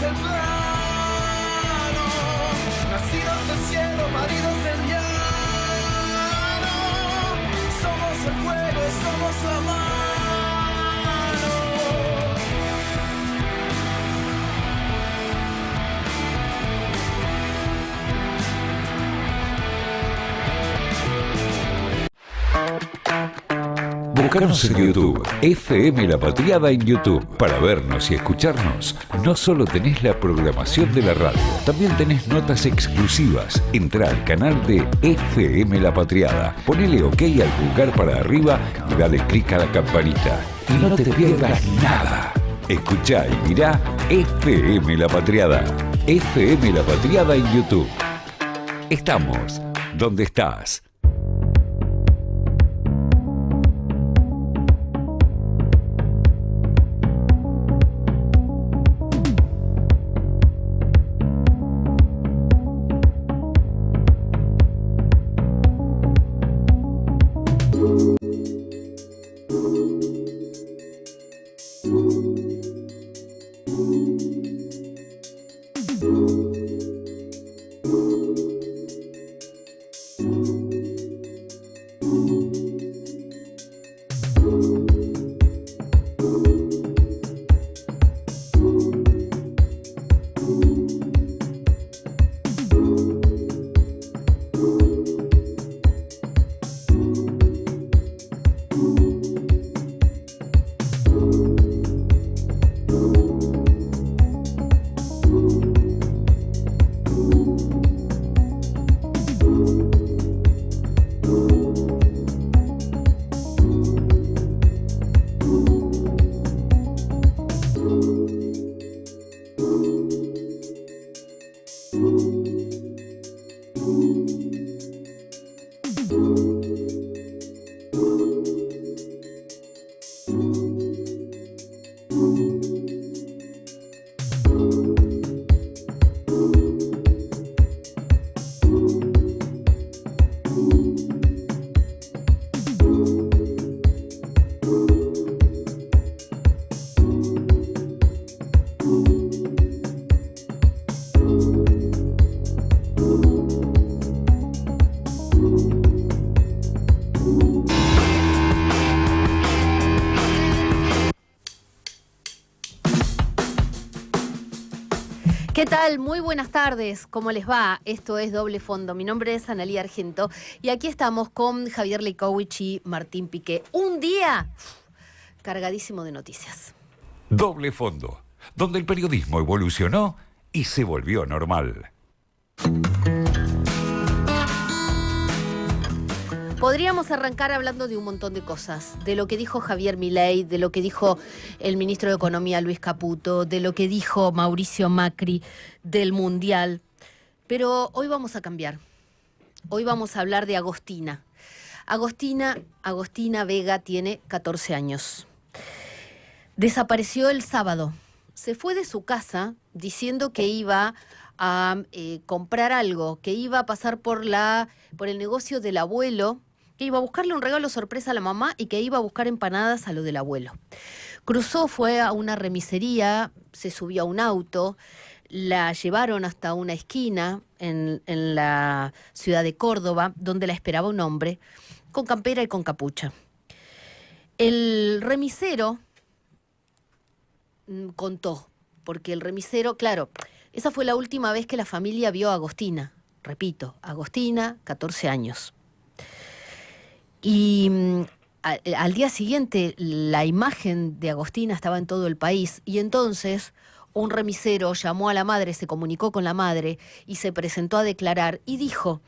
el plano, nacidos del cielo, paridos del llano, somos el fuego, somos la mano. Búscanos en YouTube, FM La Patriada en YouTube. Para vernos y escucharnos, no solo tenés la programación de la radio, también tenés notas exclusivas. Entrá al canal de FM La Patriada, ponele OK al pulgar para arriba y dale clic a la campanita. Y no te pierdas nada. Escuchá y mirá FM La Patriada. FM La Patriada en YouTube. Estamos donde estás. ¿Qué tal? Muy buenas tardes, ¿cómo les va? Esto es Doble Fondo, mi nombre es Analía Argento y aquí estamos con Javier Leikowicz y Martín Piqué. Un día cargadísimo de noticias. Doble Fondo, donde el periodismo evolucionó y se volvió normal. Podríamos arrancar hablando de un montón de cosas, de lo que dijo Javier Milei, de lo que dijo el ministro de Economía Luis Caputo, de lo que dijo Mauricio Macri, del Mundial. Pero hoy vamos a cambiar. Hoy vamos a hablar de Agostina. Agostina Vega tiene 14 años. Desapareció el sábado. Se fue de su casa diciendo que iba a comprar algo, que iba a pasar por el negocio del abuelo, que iba a buscarle un regalo sorpresa a la mamá y que iba a buscar empanadas a lo del abuelo. Cruzó, fue a una remisería, se subió a un auto, la llevaron hasta una esquina en la ciudad de Córdoba, donde la esperaba un hombre con campera y con capucha. El remisero contó, porque el remisero, claro, esa fue la última vez que la familia vio a Agostina. Repito, Agostina, 14 años. Y al día siguiente la imagen de Agostina estaba en todo el país y entonces un remisero llamó a la madre, se comunicó con la madre y se presentó a declarar y dijo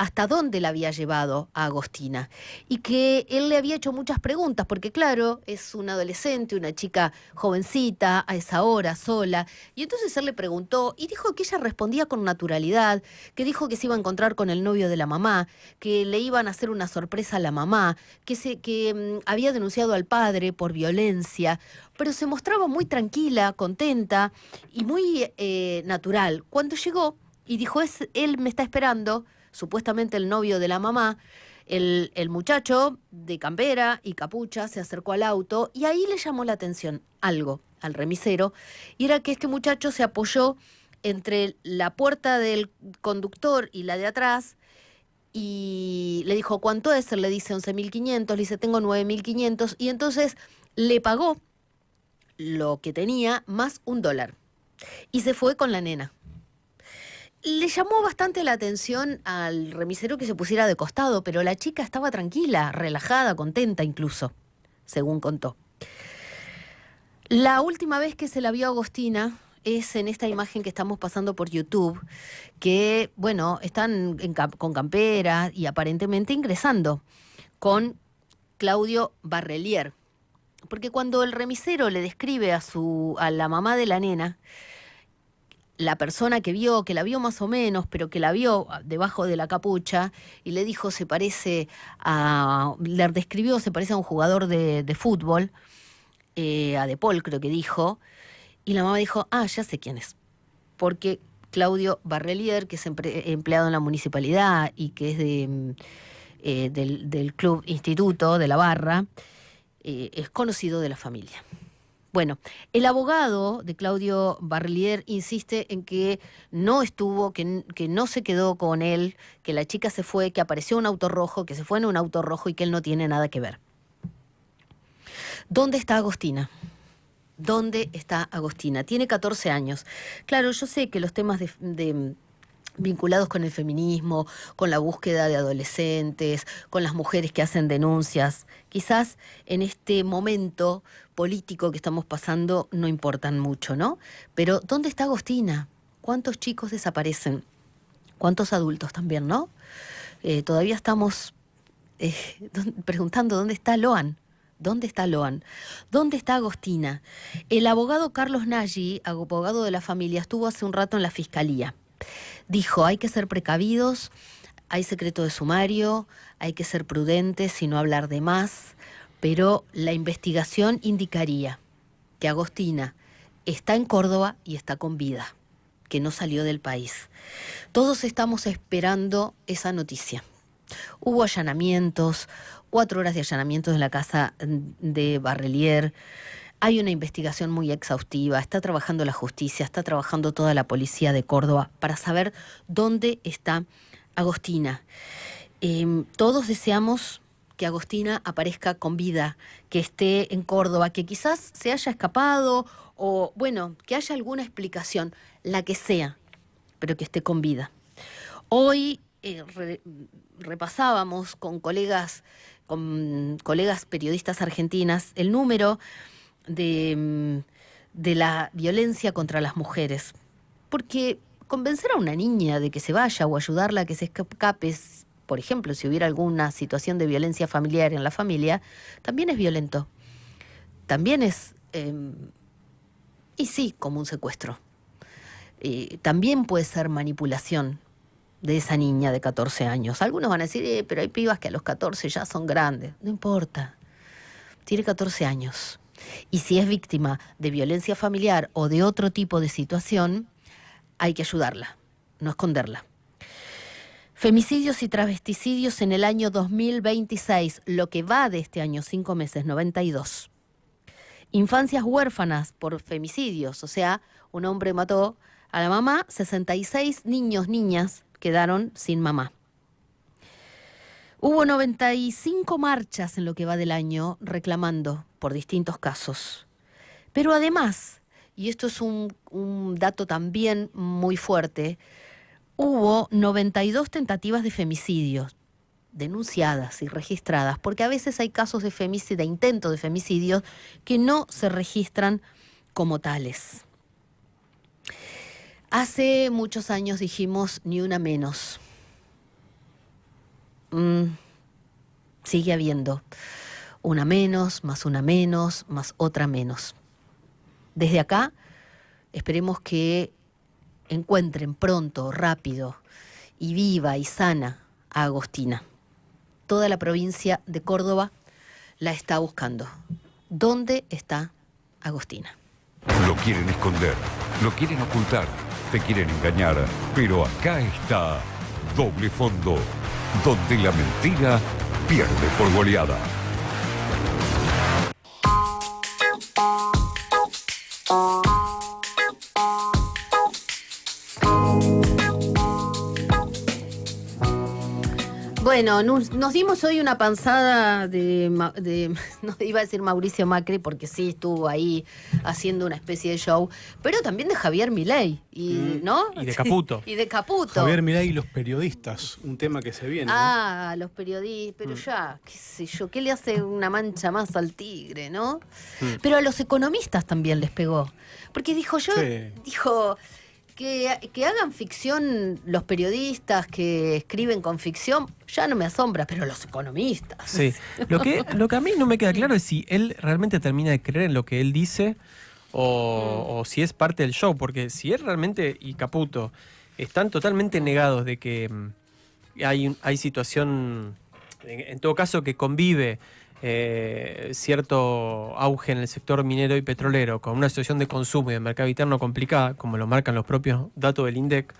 hasta dónde la había llevado a Agostina y que él le había hecho muchas preguntas porque claro, es una adolescente, una chica jovencita a esa hora, sola, y entonces él le preguntó y dijo que ella respondía con naturalidad, que dijo que se iba a encontrar con el novio de la mamá, que le iban a hacer una sorpresa a la mamá, que había denunciado al padre por violencia, pero se mostraba muy tranquila, contenta y muy natural. Cuando llegó y dijo, él me está esperando, supuestamente el novio de la mamá, El muchacho de campera y capucha se acercó al auto y ahí le llamó la atención algo al remisero, y era que este muchacho se apoyó entre la puerta del conductor y la de atrás y le dijo, ¿cuánto es? Él le dice 11.500, le dice, tengo 9.500, y entonces le pagó lo que tenía más $1 y se fue con la nena. Le llamó bastante la atención al remisero que se pusiera de costado, pero la chica estaba tranquila, relajada, contenta incluso, según contó. La última vez que se la vio a Agostina es en esta imagen que estamos pasando por YouTube, que, bueno, están con campera y aparentemente ingresando con Claudio Barrelier. Porque cuando el remisero le describe a la mamá de la nena, la persona que la vio más o menos, pero que la vio debajo de la capucha, y le dijo, le describió, se parece a un jugador de fútbol, a De Paul creo que dijo, y la mamá dijo, ya sé quién es, porque Claudio Barrelier, que es empleado en la municipalidad y que es del club instituto, de la barra, es conocido de la familia. Bueno, el abogado de Claudio Barrelier insiste en que no estuvo, que no se quedó con él, que la chica se fue, que apareció un auto rojo, que se fue en un auto rojo y que él no tiene nada que ver. ¿Dónde está Agostina? ¿Dónde está Agostina? Tiene 14 años. Claro, yo sé que los temas vinculados con el feminismo, con la búsqueda de adolescentes, con las mujeres que hacen denuncias, quizás en este momento político que estamos pasando no importan mucho, ¿no? Pero ¿dónde está Agostina? ¿Cuántos chicos desaparecen? ¿Cuántos adultos también, no? Todavía estamos preguntando ¿dónde está Loan? ¿Dónde está Loan? ¿Dónde está Agostina? El abogado Carlos Nagy, abogado de la familia, estuvo hace un rato en la fiscalía. Dijo, hay que ser precavidos, hay secreto de sumario, hay que ser prudentes y no hablar de más, pero la investigación indicaría que Agostina está en Córdoba y está con vida, que no salió del país. Todos estamos esperando esa noticia. Hubo allanamientos, 4 horas de allanamientos en la casa de Barrelier. Hay una investigación muy exhaustiva, está trabajando la justicia, está trabajando toda la policía de Córdoba para saber dónde está Agostina. Todos deseamos que Agostina aparezca con vida, que esté en Córdoba, que quizás se haya escapado o, bueno, que haya alguna explicación, la que sea, pero que esté con vida. Hoy repasábamos con colegas periodistas argentinas el número de la violencia contra las mujeres. Porque convencer a una niña de que se vaya o ayudarla a que se escape, por ejemplo, si hubiera alguna situación de violencia familiar en la familia, también es violento. También es, como un secuestro. También puede ser manipulación de esa niña de 14 años. Algunos van a decir, pero hay pibas que a los 14 ya son grandes. No importa. Tiene 14 años. Y si es víctima de violencia familiar o de otro tipo de situación, hay que ayudarla, no esconderla. Femicidios y travesticidios en el año 2026, lo que va de este año, 5 meses, 92. Infancias huérfanas por femicidios, o sea, un hombre mató a la mamá, 66 niñas quedaron sin mamá. Hubo 95 marchas en lo que va del año reclamando por distintos casos. Pero además, y esto es un dato también muy fuerte, hubo 92 tentativas de femicidio denunciadas y registradas, porque a veces hay casos de intento de femicidio que no se registran como tales. Hace muchos años dijimos ni una menos. Sigue habiendo una menos, más otra menos. Desde acá esperemos que encuentren pronto, rápido y viva y sana a Agostina. Toda la provincia de Córdoba la está buscando. ¿Dónde está Agostina? Lo quieren esconder, lo quieren ocultar, te quieren engañar, pero acá está Doble Fondo, donde la mentira pierde por goleada. Bueno, nos dimos hoy una panzada no iba a decir Mauricio Macri, porque sí estuvo ahí haciendo una especie de show, pero también de Javier Milei, ¿no? Y de Caputo. Y de Caputo. Javier Milei y los periodistas, un tema que se viene. Ah, los periodistas, pero ya, qué sé yo, ¿qué le hace una mancha más al tigre, no? Pero a los economistas también les pegó, porque dijo que hagan ficción los periodistas, que escriben con ficción, ya no me asombra, pero los economistas. Sí. Lo que a mí no me queda claro es si él realmente termina de creer en lo que él dice o si es parte del show, porque si él realmente y Caputo están totalmente negados de que hay situación, en todo caso, que convive cierto auge en el sector minero y petrolero con una situación de consumo y de mercado interno complicada, como lo marcan los propios datos del INDEC,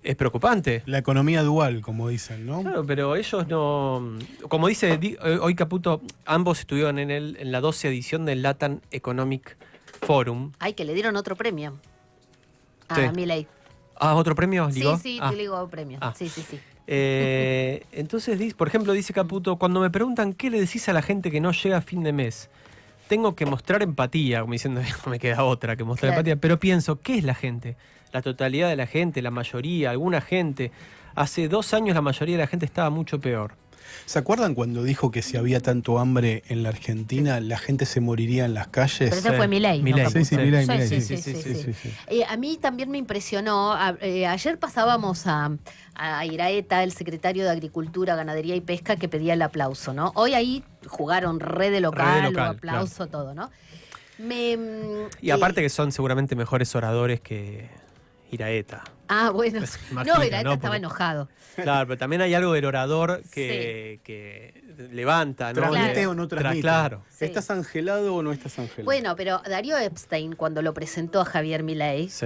es preocupante. La economía dual, como dicen, ¿no? Claro, pero ellos no... Como dice hoy Caputo, ambos estuvieron en la 12 edición del Latin Economic Forum. Ay, que le dieron otro premio a Sí. Milei. Ah, ¿otro premio? Sí, ¿Ligó? sí, Ah. te digo premio. Ah. Sí. Entonces, por ejemplo, dice Caputo, cuando me preguntan qué le decís a la gente que no llega a fin de mes, tengo que mostrar empatía, como diciendo, no me queda otra que mostrar Claro. empatía, pero pienso, ¿qué es la gente? La totalidad de la gente, la mayoría, alguna gente. Hace 2 años la mayoría de la gente estaba mucho peor. ¿Se acuerdan cuando dijo que si había tanto hambre en la Argentina, la gente se moriría en las calles? Pero ese fue Milei, ¿no, Milei. Caputo? Sí, Milei, Sí, Milei. sí. A mí también me impresionó. Ayer pasábamos a Iraeta, el secretario de Agricultura, Ganadería y Pesca, que pedía el aplauso, ¿no? Hoy ahí jugaron red de local, hubo aplauso, todo, ¿no? Y aparte que son seguramente mejores oradores que Iraeta. Ah, bueno. Pues, imagino, No, Iraeta ¿no? estaba Porque- enojado. Claro, pero también hay algo del orador que levanta, ¿no? ¿Transmite Claro. o no transmite? Claro. Sí. ¿Estás angelado o no estás angelado? Bueno, pero Darío Epstein, cuando lo presentó a Javier Milei, Sí.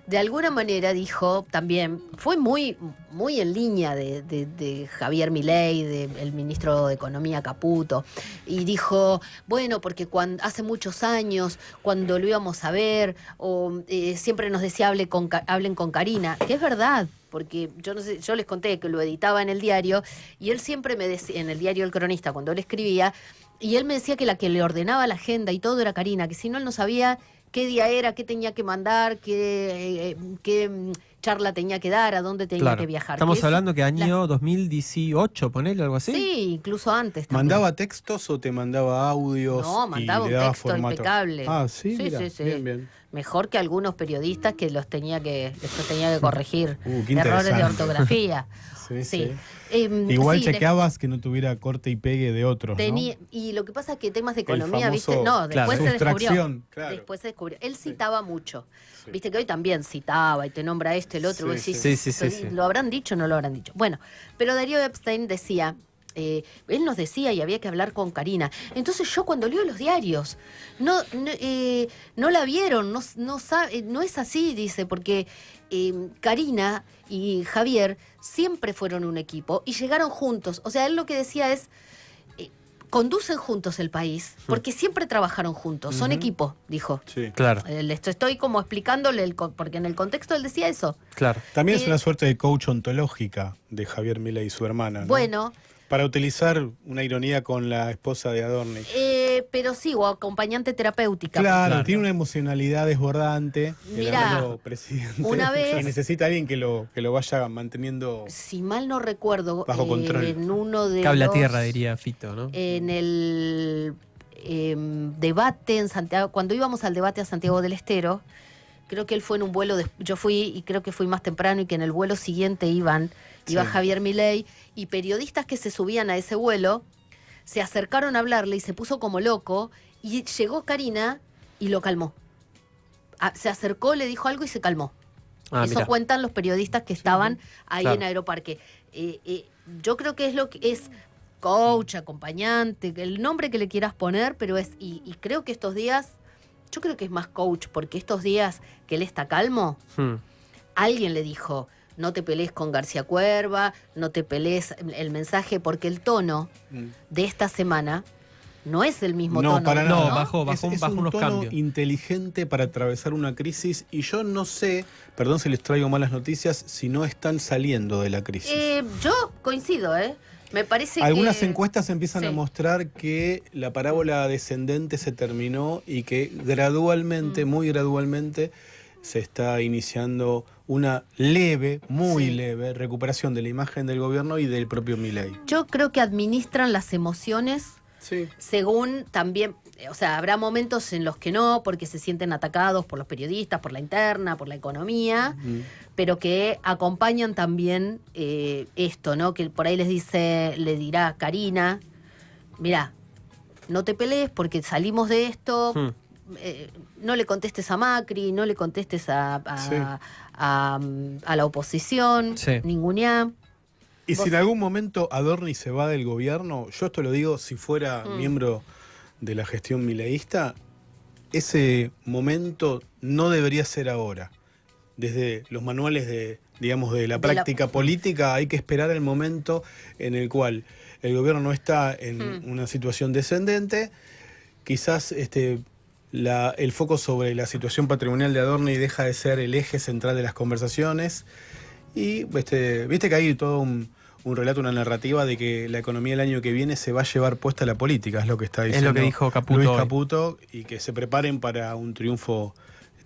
de alguna manera dijo también, fue muy, muy en línea de Javier Milei, del ministro de Economía Caputo, y dijo, bueno, porque hace muchos años, cuando lo íbamos a ver, siempre nos decía hablen con Karina, que es verdad, porque yo no sé, yo les conté que lo editaba en el diario, y él siempre me decía, en el diario El Cronista, cuando él escribía, y él me decía que la que le ordenaba la agenda y todo era Karina, que si no él no sabía qué día era, qué tenía que mandar, qué charla tenía que dar, a dónde tenía Claro. que viajar. Estamos Que hablando que año 2018, ponele algo así. Sí, incluso antes también. ¿Mandaba textos o te mandaba audios? No, mandaba y un le daba texto formato? impecable. Ah, sí, mira, sí. bien. Mejor que algunos periodistas que los tenía que corregir Qué errores de interesante. ortografía. Sí. sí, Igual chequeabas que no tuviera corte y pegue de otros, tenía, ¿no? y lo que pasa es que temas de El economía, famoso, ¿viste? No, claro, después se descubrió. sustracción, claro. Después se descubrió. Él citaba mucho. Viste que hoy también citaba y te nombra esto, el otro. Sí, y vos decís, sí. ¿lo habrán dicho o no lo habrán dicho? Bueno, pero Darío Epstein decía, él nos decía y había que hablar con Karina. Entonces yo cuando leo los diarios, no la vieron, no es así, dice, porque Karina y Javier siempre fueron un equipo y llegaron juntos. O sea, él lo que decía es, conducen juntos el país, porque siempre trabajaron juntos, son equipo, dijo. Sí. Claro, Estoy como explicándole, porque en el contexto él decía eso. claro. También es Eh, una suerte de coach ontológica de Javier Milei y su hermana, ¿no? Bueno, Para utilizar una ironía con la esposa de Adorni. pero sí, o acompañante terapéutica. Claro, Claro. tiene una emocionalidad desbordante. El Mirá, abuelo presidente. una vez- que necesita alguien que lo vaya manteniendo. Si mal no recuerdo, Bajo control. en uno de Cable a los- tierra, diría Fito, ¿no? en el debate en Santiago, cuando íbamos al debate a Santiago del Estero, creo que él fue en un vuelo, yo fui y creo que fui más temprano y que en el vuelo siguiente iba Sí. Javier Milei y periodistas que se subían a ese vuelo se acercaron a hablarle y se puso como loco y llegó Karina y lo calmó. Se acercó, le dijo algo y se calmó. Eso Mirá. cuentan los periodistas que estaban ahí Claro. en Aeroparque. Yo creo que es lo que es coach, acompañante, el nombre que le quieras poner, pero y creo que estos días, yo creo que es más coach, porque estos días que él está calmo, Hmm. alguien le dijo, no te pelees con García Cuerva, no te pelees el mensaje, porque el tono de esta semana no es el mismo No, tono. para No, nada. bajó Es un unos tono cambios. inteligente para atravesar una crisis y yo no sé, perdón si les traigo malas noticias, si no están saliendo de la crisis. Yo coincido, ¿eh? Me parece Algunas que... encuestas empiezan Sí. a mostrar que la parábola descendente se terminó y que gradualmente, muy gradualmente, se está iniciando una leve, muy Sí. leve recuperación de la imagen del gobierno y del propio Milei. Yo creo que administran las emociones Sí. según también, o sea, habrá momentos en los que no, porque se sienten atacados por los periodistas, por la interna, por la economía, pero que acompañan también esto, ¿no? Que por ahí le dirá Karina, mirá, no te pelees porque salimos de esto, no le contestes a Macri, no le contestes a la oposición, Sí. ninguneá. Y Vos- si en algún momento Adorni se va del gobierno, yo esto lo digo si fuera miembro de la gestión mileísta, ese momento no debería ser ahora. Desde los manuales de la práctica política hay que esperar el momento en el cual el gobierno no está en una situación descendente, quizás el foco sobre la situación patrimonial de Adorni deja de ser el eje central de las conversaciones. Y viste que hay todo un relato, una narrativa de que la economía el año que viene se va a llevar puesta a la política, es lo que está diciendo que dijo Caputo Luis hoy. Caputo, y que se preparen para un triunfo.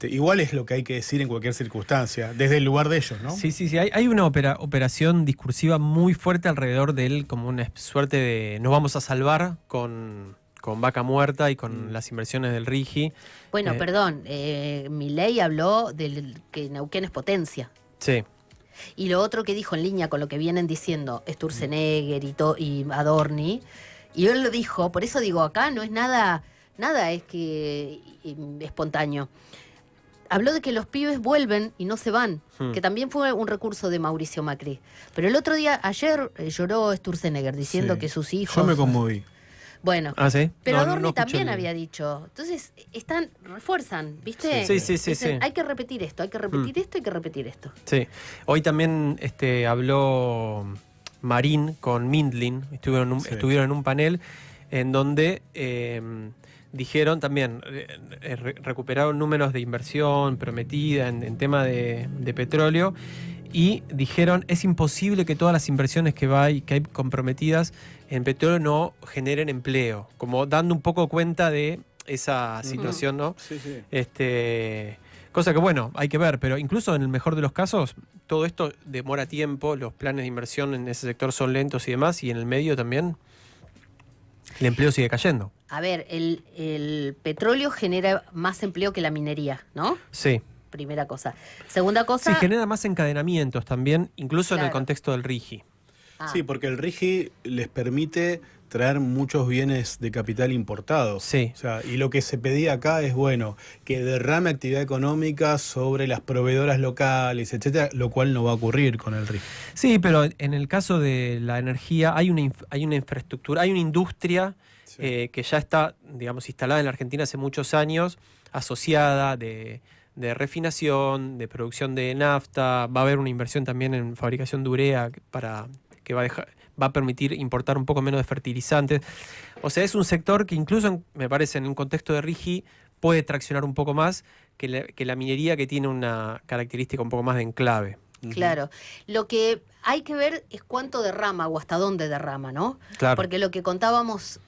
Igual es lo que hay que decir en cualquier circunstancia, desde el lugar de ellos, ¿no? Sí. Hay una operación discursiva muy fuerte alrededor de él, como una suerte de nos vamos a salvar con Vaca Muerta y con las inversiones del RIGI. Bueno, perdón, Milei habló del que Neuquén es potencia. Sí. Y lo otro que dijo en línea con lo que vienen diciendo Sturzenegger y Adorni, y él lo dijo, por eso digo, acá no es nada es que espontáneo. Habló de que los pibes vuelven y no se van, que también fue un recurso de Mauricio Macri. Pero el otro día, ayer, lloró Sturzenegger diciendo Sí. que sus hijos... Yo me conmoví. Bueno, Ah, ¿sí? pero No, Adorni no escuché también el- había dicho. Entonces, refuerzan, ¿viste? Sí. Sí. Dicen, hay que repetir esto, hay que repetir esto, hay que repetir esto. Sí. Hoy también habló Marín con Mindlin, estuvieron en un panel en donde dijeron también, recuperaron números de inversión prometida en tema de petróleo y dijeron es imposible que todas las inversiones que hay comprometidas en petróleo no generen empleo, como dando un poco cuenta de esa situación, ¿no? Sí. Cosa que bueno, hay que ver, pero incluso en el mejor de los casos, todo esto demora tiempo, los planes de inversión en ese sector son lentos y demás, y en el medio también el empleo sigue cayendo. A ver, el petróleo genera más empleo que la minería, ¿no? Sí. Primera cosa. Segunda cosa... Sí, genera más encadenamientos también, incluso en el Claro. contexto del RIGI. Sí, porque el RIGI les permite traer muchos bienes de capital importados. Sí. O sea, y lo que se pedía acá es, bueno, que derrame actividad económica sobre las proveedoras locales, etcétera, lo cual no va a ocurrir con el RIGI. Sí, pero en el caso de la energía hay una infraestructura, hay una industria que ya está, digamos, instalada en la Argentina hace muchos años, asociada de refinación, de producción de nafta. Va a haber una inversión también en fabricación de urea que va a permitir importar un poco menos de fertilizantes. O sea, es un sector que incluso, me parece, en un contexto de RIGI puede traccionar un poco más que la minería, que tiene una característica un poco más de enclave. Claro. Lo que hay que ver es cuánto derrama o hasta dónde derrama, ¿no? Claro. Porque lo que contábamos,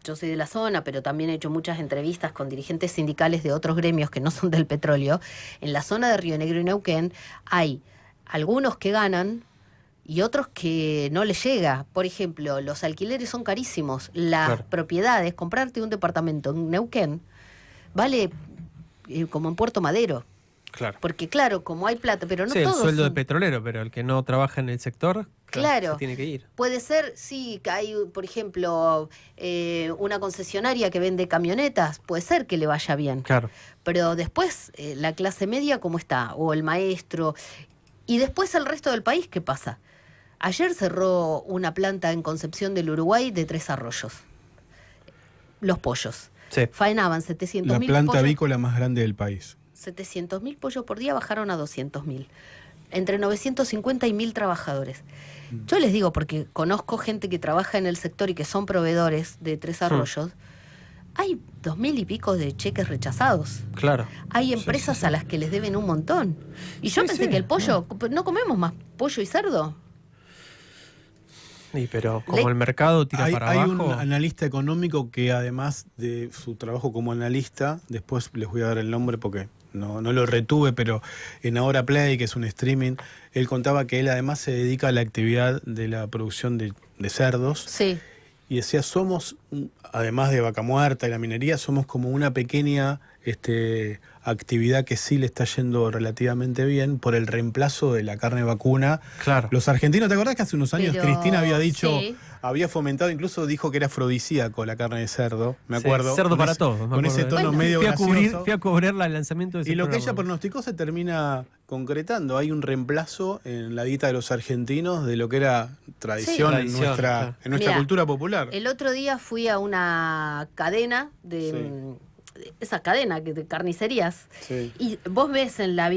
yo soy de la zona, pero también he hecho muchas entrevistas con dirigentes sindicales de otros gremios que no son del petróleo. En la zona de Río Negro y Neuquén hay algunos que ganan y otros que no les llega. Por ejemplo, los alquileres son carísimos. Las Claro. propiedades, comprarte un departamento en Neuquén, vale como en Puerto Madero. Claro. Porque claro, como hay plata, pero no Sí, el todos sueldo de son- petrolero, pero el que no trabaja en el sector, Claro. se tiene que ir. Puede ser, sí, que hay, por ejemplo, una concesionaria que vende camionetas, puede ser que le vaya bien. Claro. Pero después, la clase media, ¿cómo está? O el maestro. Y después el resto del país, ¿qué pasa? Ayer cerró una planta en Concepción del Uruguay de 3 Arroyos. Los pollos. Sí. Faenaban 700.000 La planta pollos. avícola más grande del país. 700.000 pollos por día bajaron a 200.000. entre 950 y 1000 trabajadores. Yo les digo, porque conozco gente que trabaja en el sector y que son proveedores de Tres Arroyos, hay 2000 y pico de cheques rechazados. Claro. Hay empresas a las que les deben un montón. Y yo Sí, pensé sí. que el pollo, ¿no comemos más pollo y cerdo? Sí, pero como el mercado tira para Hay abajo. un analista económico que además de su trabajo como analista, después les voy a dar el nombre porque no lo retuve, pero en Ahora Play, que es un streaming, él contaba que él además se dedica a la actividad de la producción de cerdos. Sí. Y decía, somos, además de vaca muerta y la minería, somos como una pequeña actividad que sí le está yendo relativamente bien por el reemplazo de la carne vacuna. Claro. Los argentinos, ¿te acordás que hace unos años Pero, Cristina había dicho, sí. había fomentado, incluso dijo que era afrodisíaco la carne de cerdo, me Sí, acuerdo. cerdo con para ese- todos. me Con ese acuerdo. tono medio gracioso. Fui a cubrir el lanzamiento de ese Y lo que ella programa. pronosticó se termina concretando. Hay un reemplazo en la dieta de los argentinos de lo que era tradición, Tradición, en nuestra, claro. en nuestra Mirá, cultura popular. El otro día fui a una cadena de esa cadena de carnicerías. Sí. Y vos ves en la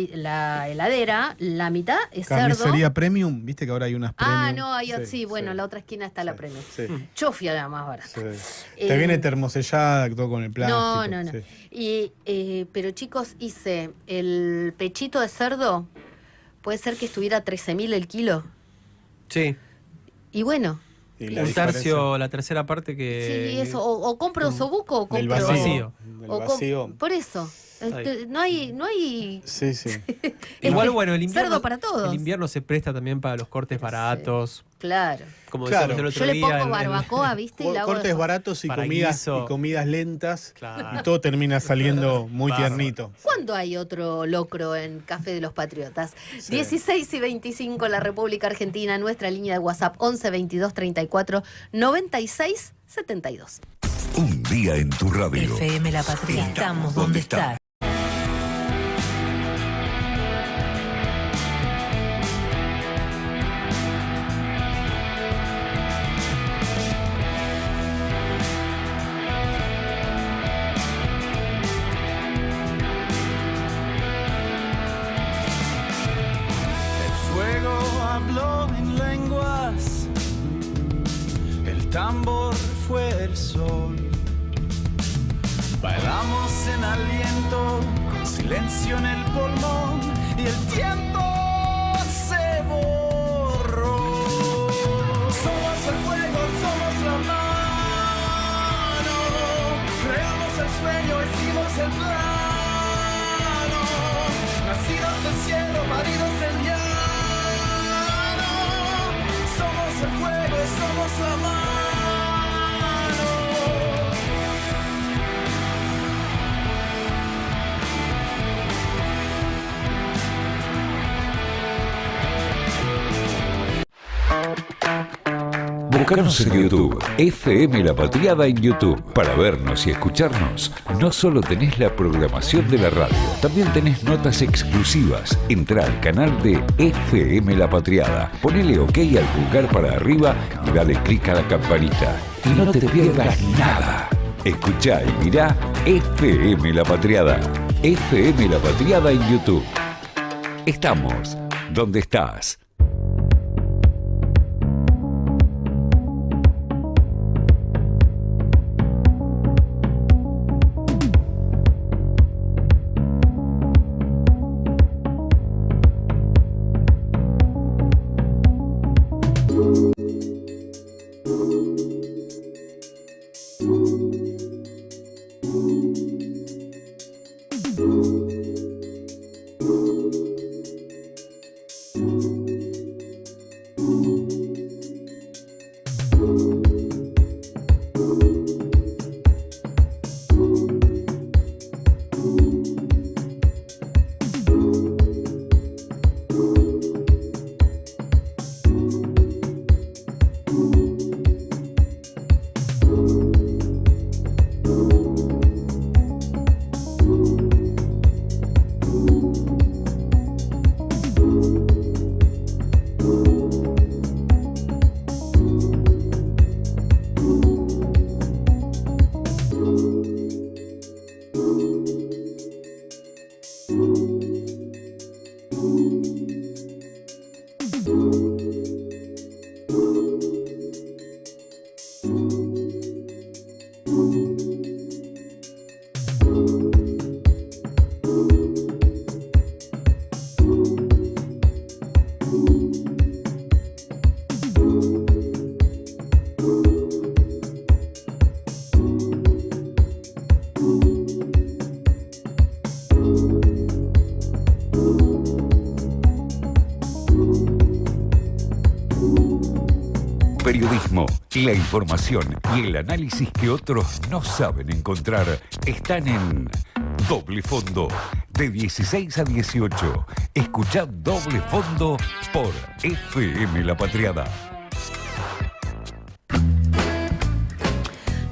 heladera, la mitad es cerdo. Carnicería premium, viste que ahora hay unas premium. Ah, no, sí, bueno, en la otra esquina está la premium. Sí, Yo fui a la más barata. sí. Te viene termosellada, todo con el plástico. No. Sí. Pero chicos, hice el pechito de cerdo, puede ser que estuviera 13.000 el kilo. Sí, Y bueno, Y la un diferencia tercio, la tercera parte que. sí, eso, o compro osobuco o del compro... vacío. Del o com- vacío. Por eso, no hay Sí, sí. Igual, este, bueno, el invierno. cerdo para todos. El invierno se presta también para los cortes baratos. Claro. Como Claro. decíamos el Yo otro le día. pongo barbacoa, ¿viste? Y la hago de Cortes jo- baratos y para comidas, guiso. y comidas lentas. Claro. Y todo termina saliendo muy Bárbaro. tiernito. ¿Cuándo hay otro locro en Café de los Patriotas? 16 y 25 en la República Argentina, nuestra línea de WhatsApp 11 22 34 96 72. Un día en tu radio. FM La Patria. Estamos donde está. El fuego habló en lenguas, el tambor fue el sol. Bailamos en aliento, con silencio en el pulmón, y el tiempo se borró. Somos el fuego, somos la mano, creamos el sueño, hicimos el plano, nacidos del cielo, paridos del llano. Somos el fuego, somos la mano. Búscanos en YouTube, FM La Patriada en YouTube. Para vernos y escucharnos, no solo tenés la programación de la radio, también tenés notas exclusivas. Entrá al canal de FM La Patriada, ponele OK al pulgar para arriba y dale clic a la campanita. Y no te pierdas nada. Escuchá y mirá FM La Patriada. FM La Patriada en YouTube. Estamos donde estás. periodismo, la información y el análisis que otros no saben encontrar están en Doble Fondo, de 16 a 18. Escuchad Doble Fondo por FM La Patriada.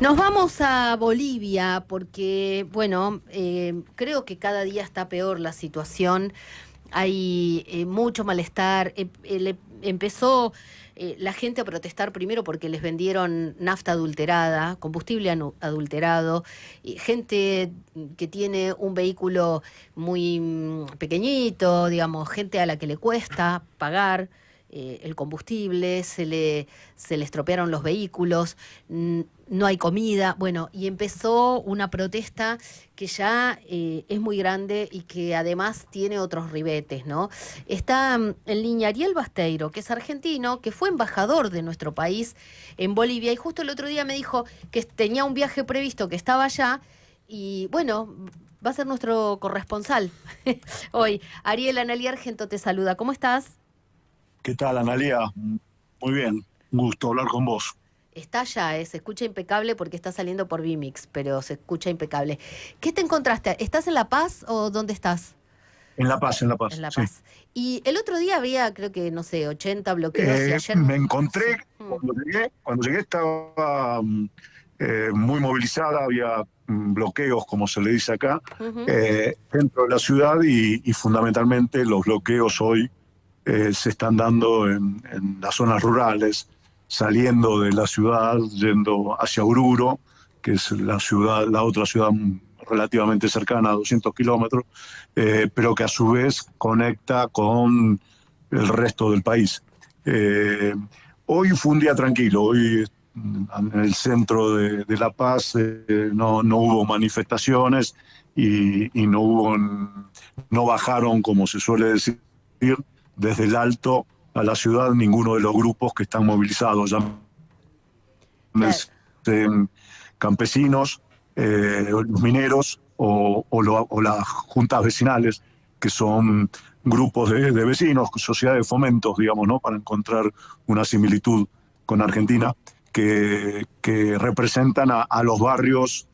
Nos vamos a Bolivia porque, bueno, creo que cada día está peor la situación. Hay mucho malestar. Empezó la gente a protestar primero porque les vendieron nafta adulterada, combustible adulterado, gente que tiene un vehículo muy pequeñito, digamos, gente a la que le cuesta pagar el combustible, se le estropearon los vehículos, no hay comida, bueno, y empezó una protesta que ya es muy grande y que además tiene otros ribetes, ¿no? Está en línea Ariel Basteiro, que es argentino, que fue embajador de nuestro país en Bolivia, y justo el otro día me dijo que tenía un viaje previsto, que estaba allá, y bueno, va a ser nuestro corresponsal hoy. Ariel, Analía Argento te saluda, ¿cómo estás? ¿Qué tal, Analía? Muy bien, un gusto hablar con vos. Está allá, se escucha impecable porque está saliendo por Vimix, pero se escucha impecable. ¿Qué te encontraste? ¿Estás en La Paz o dónde estás? En La Paz, en La Paz. En La sí. Paz. Y el otro día había, creo que, no sé, 80 bloqueos y ayer... Me encontré, cuando llegué estaba muy movilizada, había bloqueos, como se le dice acá, dentro de la ciudad y fundamentalmente los bloqueos hoy se están dando en las zonas rurales, saliendo de la ciudad, yendo hacia Oruro, que es la otra ciudad relativamente cercana, a 200 kilómetros, pero que a su vez conecta con el resto del país. Hoy fue un día tranquilo, hoy en el centro de La Paz no hubo manifestaciones y no bajaron, como se suele decir, desde el Alto a la ciudad ninguno de los grupos que están movilizados, campesinos, los mineros o las juntas vecinales, que son grupos de vecinos, sociedades de fomentos, digamos, ¿no? Para encontrar una similitud con Argentina, que representan a los barrios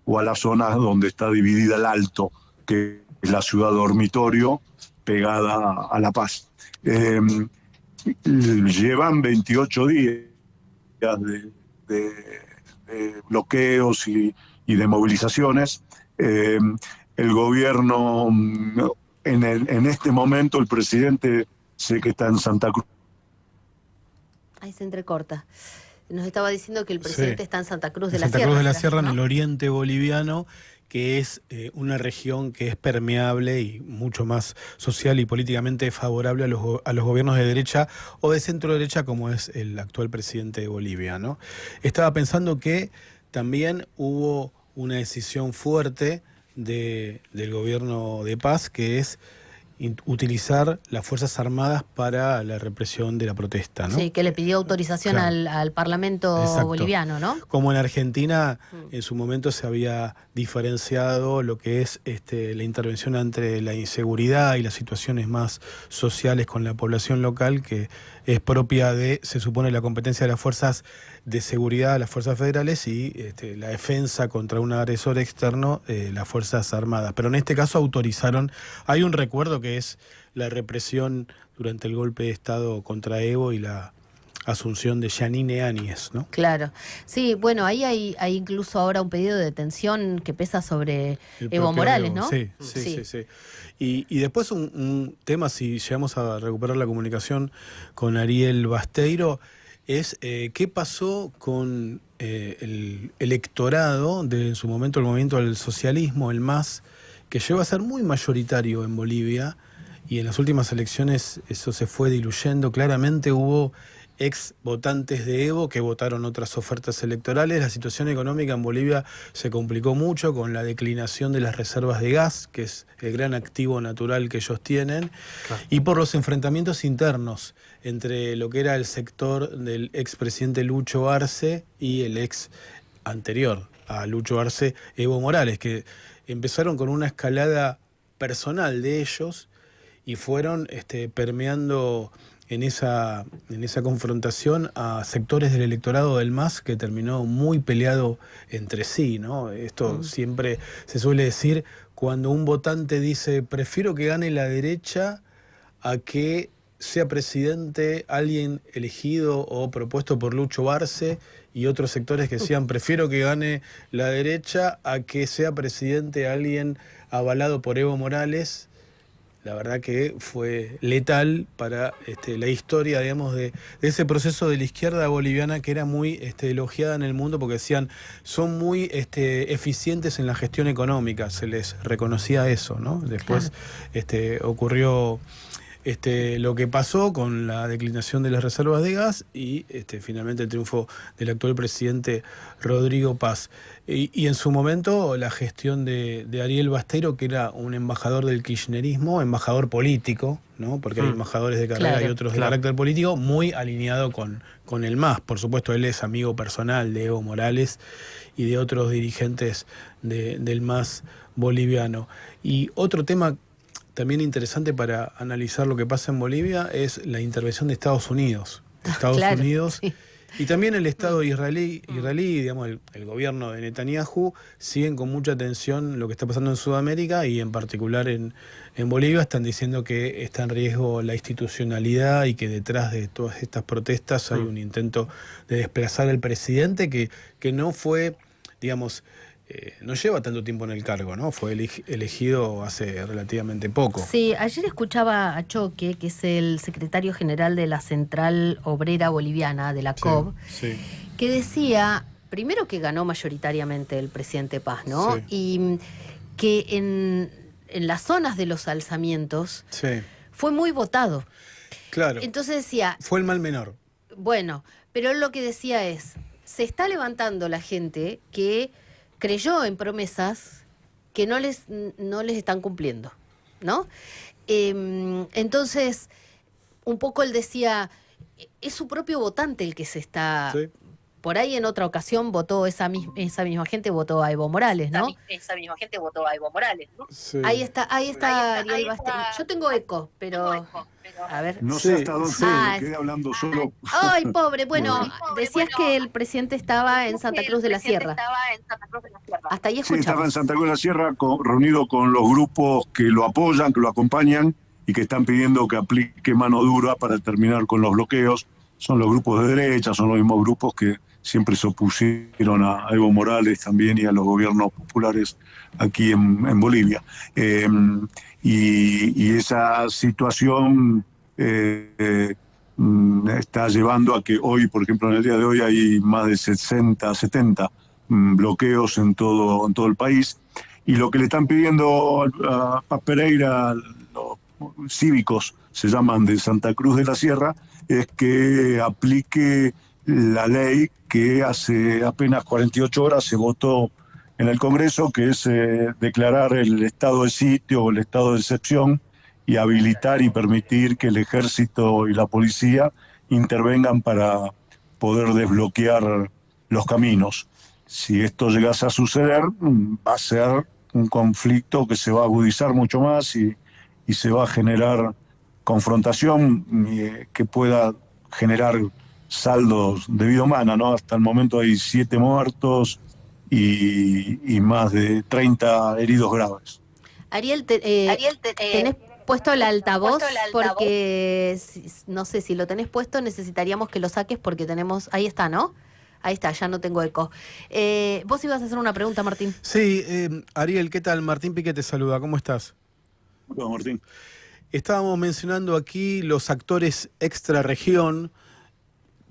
o a las zonas donde está dividida el Alto, que es la ciudad dormitorio pegada a La Paz. Llevan 28 días de bloqueos y de movilizaciones. El gobierno, en este momento, el presidente sé que está en Santa Cruz. Ahí se entrecorta. Nos estaba diciendo que el presidente está en Santa Cruz de la Sierra. Santa Cruz de la Sierra, ¿no? En el oriente boliviano, que es una región que es permeable y mucho más social y políticamente favorable a los gobiernos de derecha o de centro derecha, como es el actual presidente de Bolivia, ¿no? Estaba pensando que también hubo una decisión fuerte del gobierno de Paz, que es utilizar las Fuerzas Armadas para la represión de la protesta, ¿no? Sí, que le pidió autorización al Parlamento Exacto. boliviano, ¿no? Como en Argentina en su momento se había diferenciado lo que es la intervención entre la inseguridad y las situaciones más sociales con la población local, que es propia de, se supone, la competencia de las fuerzas de seguridad, las fuerzas federales, y la defensa contra un agresor externo, las Fuerzas Armadas. Pero en este caso autorizaron, hay un recuerdo que es la represión durante el golpe de Estado contra Evo y la asunción de Yanine Áñez, ¿no? Claro. Sí, bueno, ahí hay incluso ahora un pedido de detención que pesa sobre Evo Morales, ¿no? Sí. Y después un tema, si llegamos a recuperar la comunicación con Ariel Basteiro, es qué pasó con el electorado de, en su momento, el movimiento del socialismo, el MAS, que llegó a ser muy mayoritario en Bolivia, y en las últimas elecciones eso se fue diluyendo. Claramente hubo ex votantes de Evo que votaron otras ofertas electorales. La situación económica en Bolivia se complicó mucho con la declinación de las reservas de gas, que es el gran activo natural que ellos tienen, y por los enfrentamientos internos entre lo que era el sector del expresidente Lucho Arce y el ex anterior a Lucho Arce, Evo Morales, que empezaron con una escalada personal de ellos y fueron permeando en esa confrontación a sectores del electorado del MAS que terminó muy peleado entre sí, ¿no? Esto siempre se suele decir cuando un votante dice prefiero que gane la derecha a que sea presidente alguien elegido o propuesto por Lucho Arce, y otros sectores que decían prefiero que gane la derecha a que sea presidente alguien avalado por Evo Morales. La verdad que fue letal para la historia, digamos, de ese proceso de la izquierda boliviana que era muy elogiada en el mundo porque decían son muy eficientes en la gestión económica, se les reconocía eso, ¿no? Después ocurrió lo que pasó con la declinación de las reservas de gas y finalmente el triunfo del actual presidente Rodrigo Paz. Y en su momento la gestión de Ariel Basteiro, que era un embajador del kirchnerismo, embajador político, ¿no? Porque hay embajadores de carrera y otros de carácter político, muy alineado con el MAS. Por supuesto, él es amigo personal de Evo Morales y de otros dirigentes del MAS boliviano. Y otro tema también interesante para analizar lo que pasa en Bolivia es la intervención de Estados Unidos. Estados Unidos y también el Estado israelí, digamos, el gobierno de Netanyahu, siguen con mucha atención lo que está pasando en Sudamérica y en particular en Bolivia. Están diciendo que está en riesgo la institucionalidad y que detrás de todas estas protestas hay un intento de desplazar al presidente que no fue, digamos, no lleva tanto tiempo en el cargo, ¿no? Fue elegido hace relativamente poco. Sí, ayer escuchaba a Choque, que es el secretario general de la Central Obrera Boliviana, de la COB, que decía, primero que ganó mayoritariamente el presidente Paz, ¿no? Sí. Y que en las zonas de los alzamientos fue muy votado. Claro. Entonces decía... Fue el mal menor. Bueno, pero él lo que decía es, se está levantando la gente que creyó en promesas que no les están cumpliendo, ¿no? Entonces, un poco él decía, es su propio votante el que se está... Sí. Por ahí en otra ocasión votó esa misma gente votó a Evo Morales, ¿no? Esa misma gente votó a Evo Morales, ¿no? Sí. Ahí está Ariel Basteiro. Yo tengo eco, pero... A ver. No sé hasta dónde me quedé hablando solo. Ay, pobre. Bueno, decías que el presidente estaba en Santa Cruz de la Sierra. Hasta ahí escuchamos. Sí, estaba en Santa Cruz de la Sierra reunido con los grupos que lo apoyan, que lo acompañan y que están pidiendo que aplique mano dura para terminar con los bloqueos. Son los grupos de derecha, son los mismos grupos que siempre se opusieron a Evo Morales también y a los gobiernos populares aquí en Bolivia. Y esa situación está llevando a que hoy, por ejemplo, en el día de hoy hay más de 60, 70 bloqueos en todo el país. Y lo que le están pidiendo a Pereira, los cívicos, se llaman de Santa Cruz de la Sierra, es que aplique la ley que hace apenas 48 horas se votó en el Congreso, que es declarar el estado de sitio o el estado de excepción y habilitar y permitir que el ejército y la policía intervengan para poder desbloquear los caminos. Si esto llegase a suceder, va a ser un conflicto que se va a agudizar mucho más y se va a generar confrontación que pueda generar saldos de vida humana, ¿no? Hasta el momento hay 7 muertos y más de 30 heridos graves. Ariel, ¿tenés puesto el altavoz? Porque no sé, si lo tenés puesto necesitaríamos que lo saques porque tenemos... Ahí está, ¿no? Ahí está, ya no tengo eco. Vos ibas a hacer una pregunta, Martín. Sí, Ariel, ¿qué tal? Martín Piqué te saluda, ¿cómo estás? Hola, Martín. Estábamos mencionando aquí los actores extra región,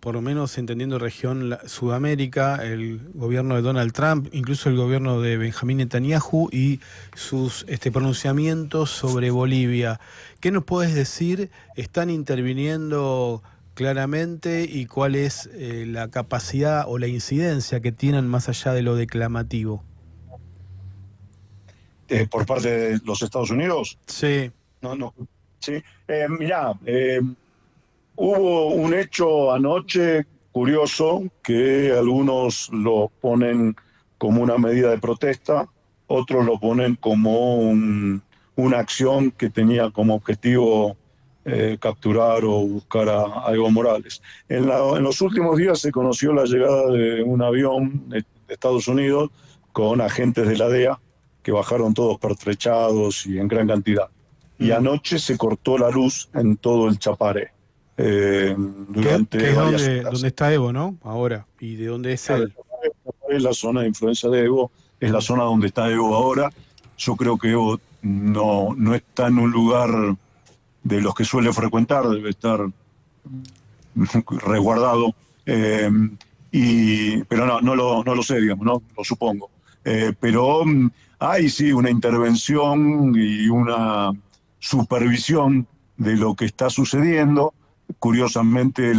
por lo menos entendiendo región Sudamérica, el gobierno de Donald Trump, incluso el gobierno de Benjamín Netanyahu y sus pronunciamientos sobre Bolivia. ¿Qué nos puedes decir? ¿Están interviniendo claramente y cuál es la capacidad o la incidencia que tienen más allá de lo declamativo? ¿Por parte de los Estados Unidos? Sí. No. Sí. Mirá, hubo un hecho anoche curioso que algunos lo ponen como una medida de protesta, otros lo ponen como una acción que tenía como objetivo capturar o buscar a Evo Morales. En los últimos días se conoció la llegada de un avión de Estados Unidos con agentes de la DEA que bajaron todos pertrechados y en gran cantidad. Y anoche se cortó la luz en todo el Chaparé. Durante que es varias horas. donde está Evo, ¿no? Ahora. ¿Y de dónde es él? Es la zona de influencia de Evo, es la zona donde está Evo ahora. Yo creo que Evo no está en un lugar de los que suele frecuentar, debe estar resguardado. Pero no lo sé, digamos, ¿no? Lo supongo. Pero hay sí una intervención y una supervisión de lo que está sucediendo. Curiosamente,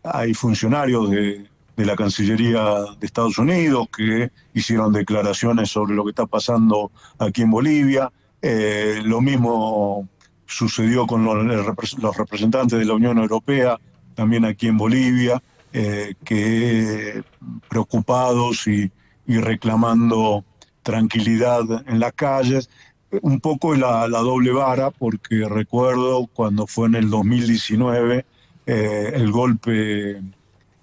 hay funcionarios de la Cancillería de Estados Unidos que hicieron declaraciones sobre lo que está pasando aquí en Bolivia. Lo mismo sucedió con los representantes de la Unión Europea, también aquí en Bolivia, que preocupados y reclamando tranquilidad en las calles. Un poco la doble vara, porque recuerdo cuando fue en el 2019 el golpe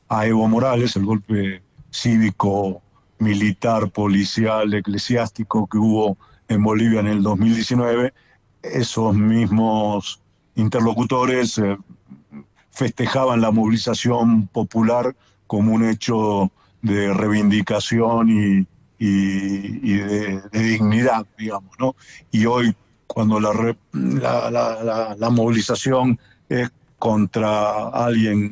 a Evo Morales, el golpe cívico, militar, policial, eclesiástico que hubo en Bolivia en el 2019, esos mismos interlocutores festejaban la movilización popular como un hecho de reivindicación y de dignidad, digamos, ¿no? Y hoy, cuando la movilización es contra alguien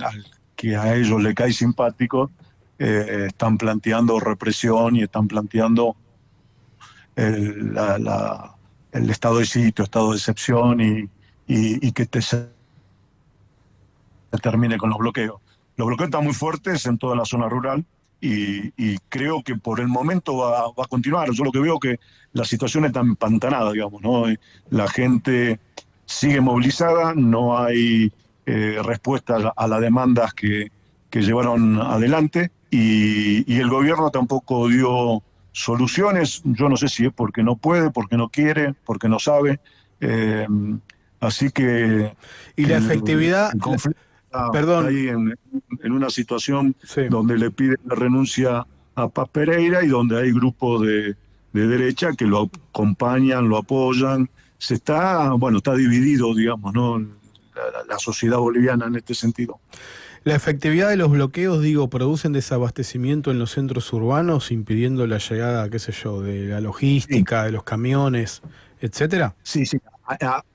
que a ellos le cae simpático, están planteando represión y están planteando el estado de sitio, estado de excepción y que se termine con los bloqueos. Los bloqueos están muy fuertes en toda la zona rural y creo que por el momento va a continuar. Yo lo que veo que la situación está empantanada, digamos, ¿no? La gente sigue movilizada, no hay respuesta a las demandas que llevaron adelante y el gobierno tampoco dio soluciones. Yo no sé si es porque no puede, porque no quiere, porque no sabe. Así que... Y la efectividad... El conflicto Perdón. ahí en una situación Sí. donde le piden la renuncia a Paz Pereira y donde hay grupos de derecha que lo acompañan, lo apoyan. Está dividido, digamos, ¿no? La sociedad boliviana en este sentido. La efectividad de los bloqueos, producen desabastecimiento en los centros urbanos, impidiendo la llegada, qué sé yo, de la logística, de los camiones, etcétera. Sí.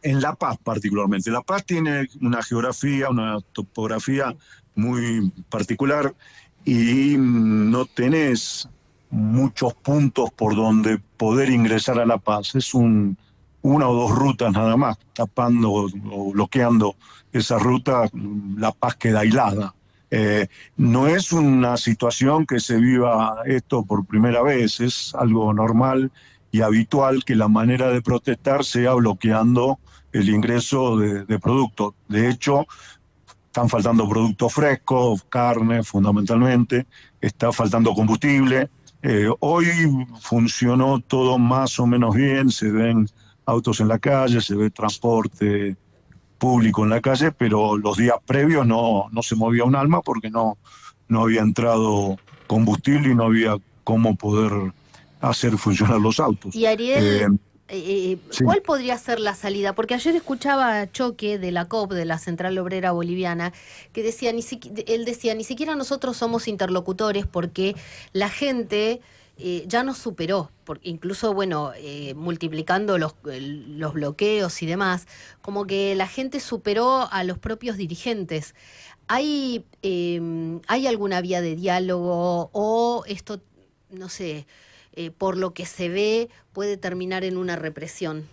En La Paz particularmente. La Paz tiene una geografía, una topografía muy particular y no tenés muchos puntos por donde poder ingresar a La Paz. Es una o dos rutas nada más, tapando o bloqueando esa ruta, La Paz queda aislada. No es una situación que se viva esto por primera vez, es algo normal y habitual que la manera de protestar sea bloqueando el ingreso de productos. De hecho, están faltando productos frescos, carne fundamentalmente, está faltando combustible. Hoy funcionó todo más o menos bien, se ven autos en la calle, se ve transporte público en la calle, pero los días previos no se movía un alma porque no había entrado combustible y no había cómo poder hacer funcionar los autos. Y Ariel, sí. ¿cuál podría ser la salida? Porque ayer escuchaba a Choque de la COP, de la Central Obrera Boliviana, que decía, él decía, ni siquiera nosotros somos interlocutores porque la gente ya nos superó, incluso, multiplicando los bloqueos y demás, como que la gente superó a los propios dirigentes. ¿Hay alguna vía de diálogo o esto, no sé, por lo que se ve, puede terminar en una represión?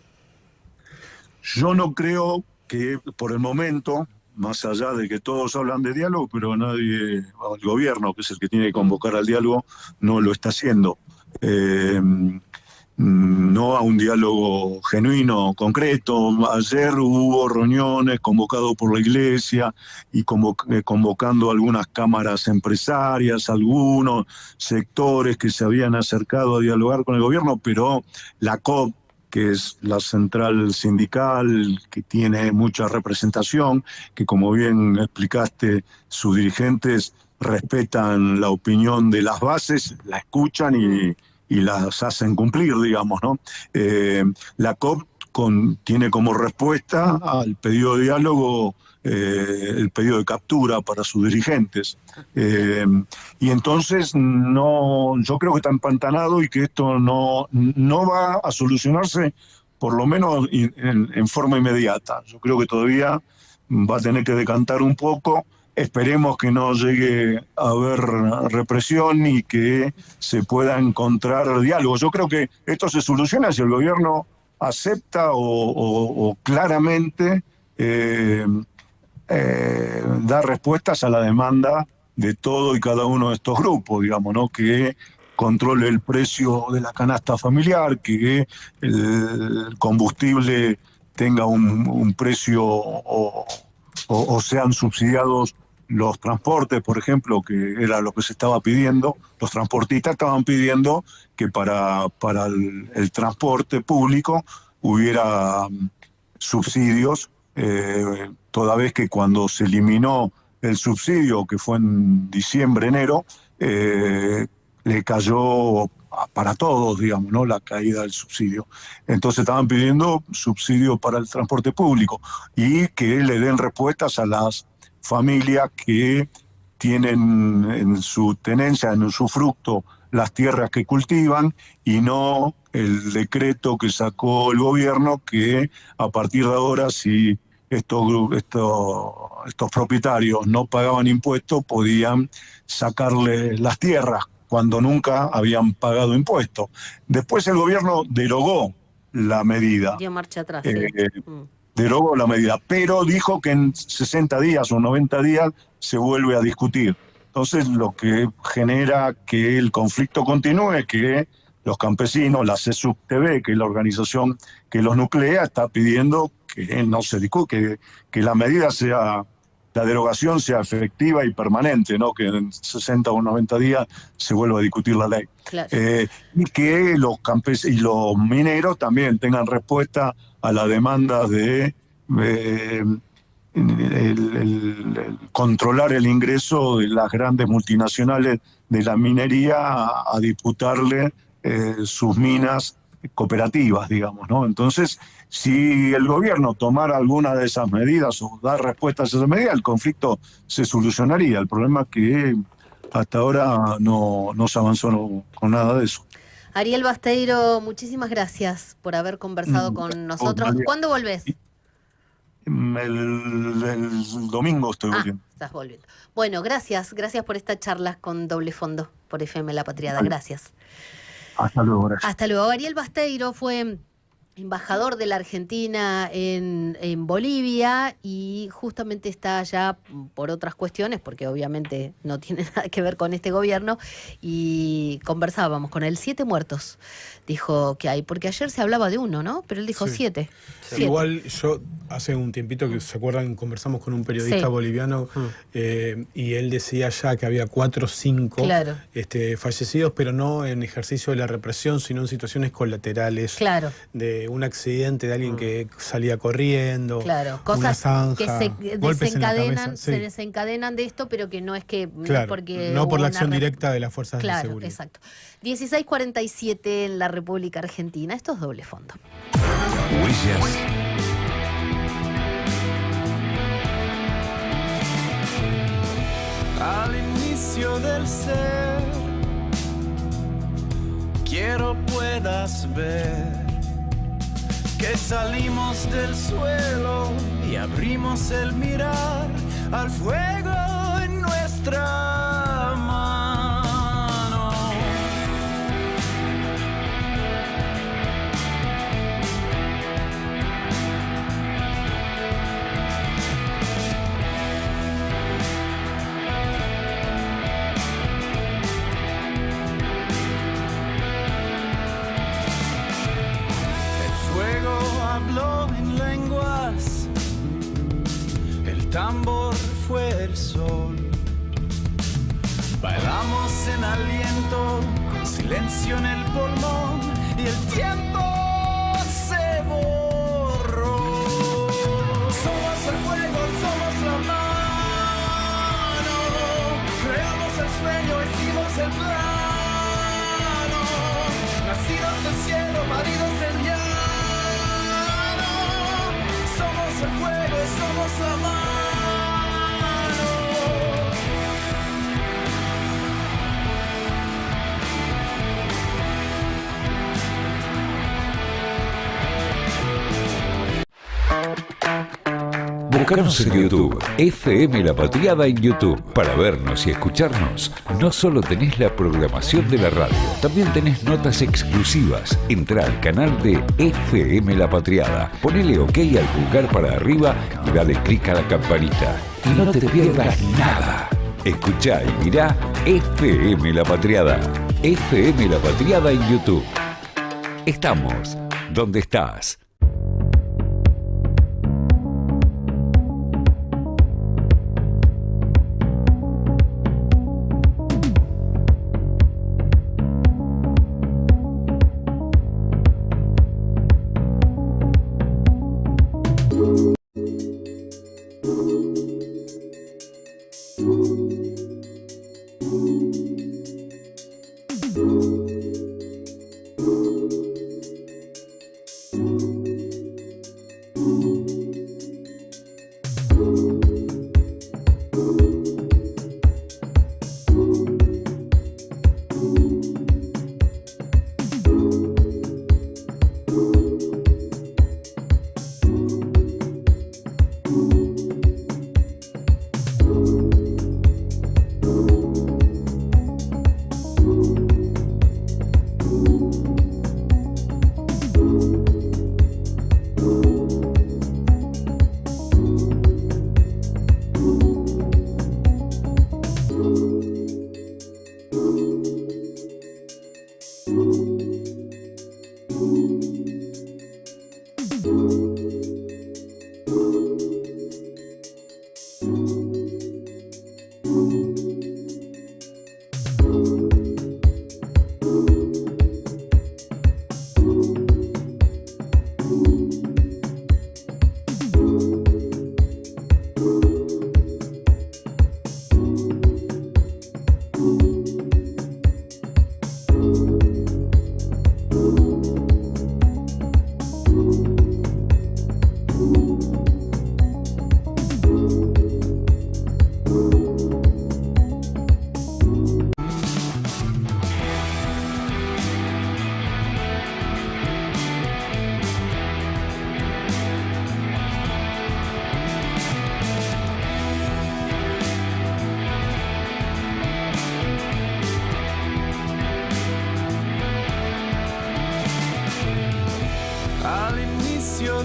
Yo no creo que por el momento, más allá de que todos hablan de diálogo, pero nadie, el gobierno, que es el que tiene que convocar al diálogo, no lo está haciendo. No a un diálogo genuino, concreto. Ayer hubo reuniones convocadas por la iglesia y convocando algunas cámaras empresarias, algunos sectores que se habían acercado a dialogar con el gobierno, pero la COP que es la central sindical, que tiene mucha representación, que como bien explicaste, sus dirigentes respetan la opinión de las bases, la escuchan y las hacen cumplir, digamos, ¿no? La COP tiene como respuesta al pedido de diálogo el pedido de captura para sus dirigentes. Y entonces yo creo que está empantanado y que esto no va a solucionarse, por lo menos en forma inmediata. Yo creo que todavía va a tener que decantar un poco. Esperemos que no llegue a haber represión y que se pueda encontrar diálogo. Yo creo que esto se soluciona si el gobierno acepta o claramente da respuestas a la demanda de todo y cada uno de estos grupos, digamos, ¿no? Que controle el precio de la canasta familiar, que el combustible tenga un precio o sean subsidiados los transportes, por ejemplo, que era lo que se estaba pidiendo. Los transportistas estaban pidiendo que para el transporte público hubiera subsidios, toda vez que cuando se eliminó el subsidio, que fue en diciembre, enero, le cayó para todos, digamos, ¿no? La caída del subsidio. Entonces estaban pidiendo subsidio para el transporte público y que le den respuestas a las familias que tienen en su tenencia, en su fruto, las tierras que cultivan, y no el decreto que sacó el gobierno que a partir de ahora, si estos propietarios no pagaban impuestos, podían sacarle las tierras cuando nunca habían pagado impuestos. Después el gobierno derogó la medida. Dio marcha atrás, sí. Derogó la medida, pero dijo que en 60 días o 90 días se vuelve a discutir. Entonces, lo que genera que el conflicto continúe es que los campesinos, la CESUC-TV, que es la organización que los nuclea, está pidiendo que no se discute, que la medida la derogación sea efectiva y permanente, ¿no? Que en 60 o 90 días se vuelva a discutir la ley. Claro. Y que los campesinos y los mineros también tengan respuesta a la demanda de controlar el ingreso de las grandes multinacionales de la minería a disputarle sus minas cooperativas, digamos, ¿no? Entonces, si el gobierno tomara alguna de esas medidas o dar respuestas a esas medidas, el conflicto se solucionaría. El problema es que hasta ahora no se avanzó con nada de eso. Ariel Basteiro, muchísimas gracias por haber conversado con nosotros. ¿Cuándo volvés? El domingo estoy volviendo. Estás volviendo. Bueno, gracias por esta charla con Doble Fondo por FM La Patriada. Gracias. Hasta luego, gracias. Hasta luego. Ariel Basteiro fue embajador de la Argentina en Bolivia y justamente está allá por otras cuestiones, porque obviamente no tiene nada que ver con este gobierno, y conversábamos con él. 7 muertos, dijo que hay, porque ayer se hablaba de 1, ¿no? Pero él dijo 7. Sí. Igual yo hace un tiempito, que se acuerdan, conversamos con un periodista boliviano y él decía ya que había 4 o 5 fallecidos, pero no en ejercicio de la represión, sino en situaciones colaterales de un accidente, de alguien que salía corriendo, cosas una zanja, que se desencadenan de esto, pero que no es que no por la acción directa de las fuerzas de seguridad. Exacto. 16:47 en la República Argentina. Esto es Doble Fondo. Huellas. Al inicio del ser, quiero puedas ver que salimos del suelo y abrimos el mirar al fuego en nuestra mano. Habló en lenguas, el tambor fue el sol. Bailamos en aliento, con silencio en el pulmón, y el tiempo el plano, nacidos del cielo, paridos del llano. Somos el fuego, somos la mano. Búscanos en YouTube, FM La Patriada en YouTube. Para vernos y escucharnos, no solo tenés la programación de la radio, también tenés notas exclusivas. Entrá al canal de FM La Patriada, ponele OK al pulgar para arriba y dale clic a la campanita. Y no te pierdas nada. Escuchá y mirá FM La Patriada. FM La Patriada en YouTube. Estamos donde estás.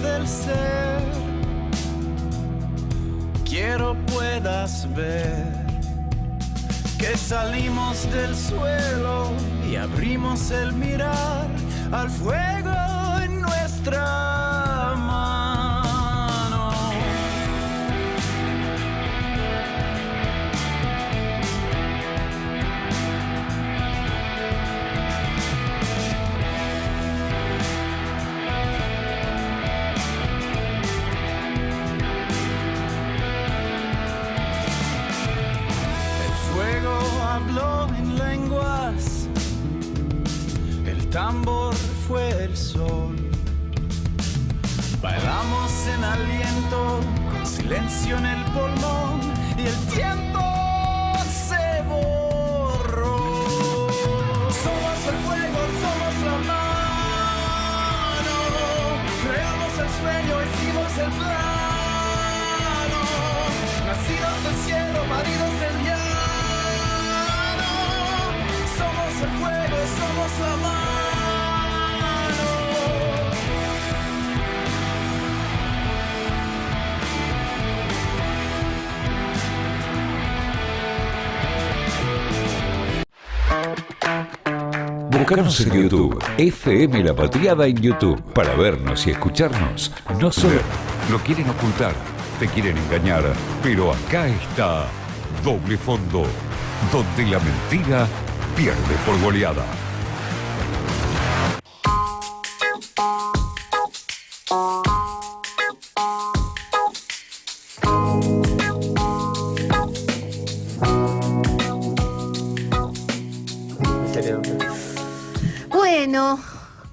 Del ser, quiero puedas ver que salimos del suelo y abrimos el mirar al fuego en nuestra mano. Habló en lenguas, el tambor fue el sol. Bailamos en aliento, con silencio en el pulmón, y el tiempo se borró. Somos el fuego, somos la mano, creamos el sueño, hicimos el plano, nacidos del cielo, paridos del llano. El fuego, somos la mano. Búscanos en YouTube, FM La Patriada en YouTube. Para vernos y escucharnos, no solo lo quieren ocultar, te quieren engañar, pero acá está Doble Fondo, donde la mentira pierde por goleada.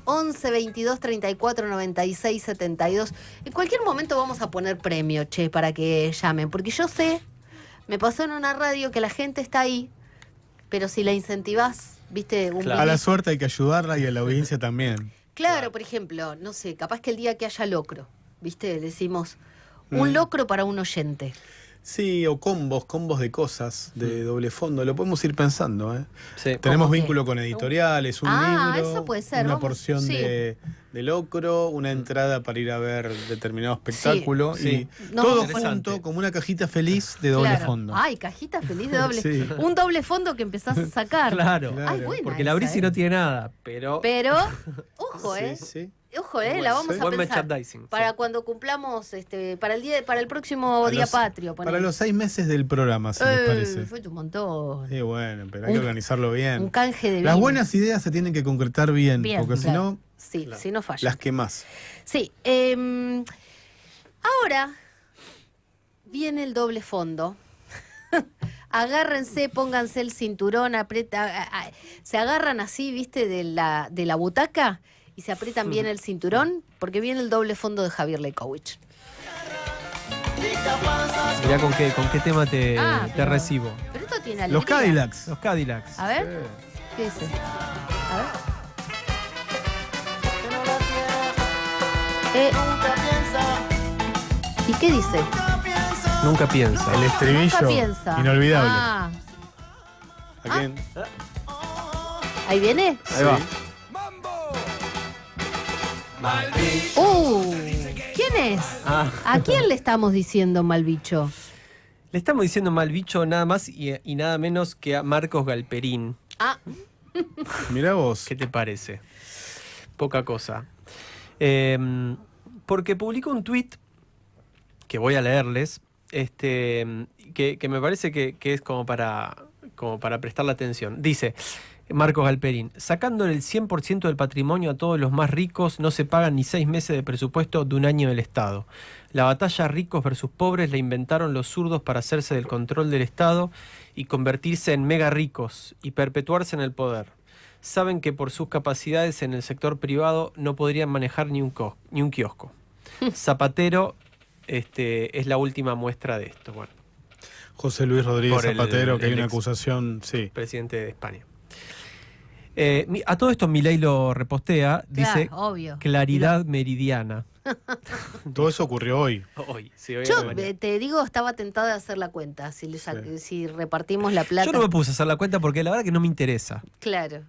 11 22 34 96 72. En cualquier momento vamos a poner premio, che, para que llamen. Porque yo sé, me pasó en una radio que la gente está ahí, pero si la incentivás, viste, A la suerte hay que ayudarla y a la audiencia también. Claro, por ejemplo, no sé, capaz que el día que haya locro, viste, decimos un locro para un oyente. Sí, o combos de cosas de doble fondo. Lo podemos ir pensando, ¿eh? Sí. Tenemos ¿Cómo qué? vínculo con editoriales, un libro, eso puede ser, una vamos, porción sí. de locro, una entrada para ir a ver determinado espectáculo sí. y No, todo interesante. junto como una cajita feliz de doble Claro. fondo. Ay, cajita feliz de doble. Sí. Un doble fondo que empezás a sacar. Claro. Ay, buena Porque la esa, Brisi no tiene nada, pero Pero, ojo, Sí, ¿eh? sí. Ojo, la vamos a buen pensar. merchandising. Para sí. cuando cumplamos, para el próximo A día los- patrio. Para los 6 meses del programa, si les parece. Fue un montón. Sí, bueno, pero hay que organizarlo bien. Un canje de Las vino. buenas ideas se tienen que concretar bien, Bien, porque si claro. no, Sí, si no falla. las quemás. Sí. Ahora viene el doble fondo. Agárrense, pónganse el cinturón, se agarran así, viste, de la butaca y se aprietan bien el cinturón, porque viene el doble fondo de Javier Leikowicz. Mirá con qué tema te Pero- recibo. Pero esto tiene alegría. Los Cadillacs. Los Cadillacs. A ver, ¿qué dice? A ver. ¿Y qué dice? Nunca piensa. El estribillo, Nunca piensa. inolvidable. Ah, ¿A quién? ¿ahí viene? Ahí va. ¿Quién es? Ah. ¿A quién le estamos diciendo mal bicho? Le estamos diciendo mal bicho nada más y nada menos que a Marcos Galperín. Ah, Mirá vos. ¿Qué te parece? Poca cosa. Porque publicó un tuit que voy a leerles, que me parece que es como para prestarle atención. Dice Marcos Galperín: sacándole el 100% del patrimonio a todos los más ricos, no se pagan ni 6 meses de presupuesto de un año del Estado. La batalla ricos versus pobres la inventaron los zurdos para hacerse del control del Estado y convertirse en mega ricos y perpetuarse en el poder. Saben que por sus capacidades en el sector privado no podrían manejar ni un kiosco. Zapatero es la última muestra de esto. Bueno, José Luis Rodríguez Por el- Zapatero, que hay el una ex- acusación, sí. presidente de España. A todo esto Milei lo repostea, dice claro, obvio. claridad meridiana. Todo eso ocurrió hoy. Hoy, sí, hoy Yo a la mañana. te digo, estaba tentada de hacer la cuenta, si repartimos la plata. Yo no me puse a hacer la cuenta porque la verdad que no me interesa. Claro.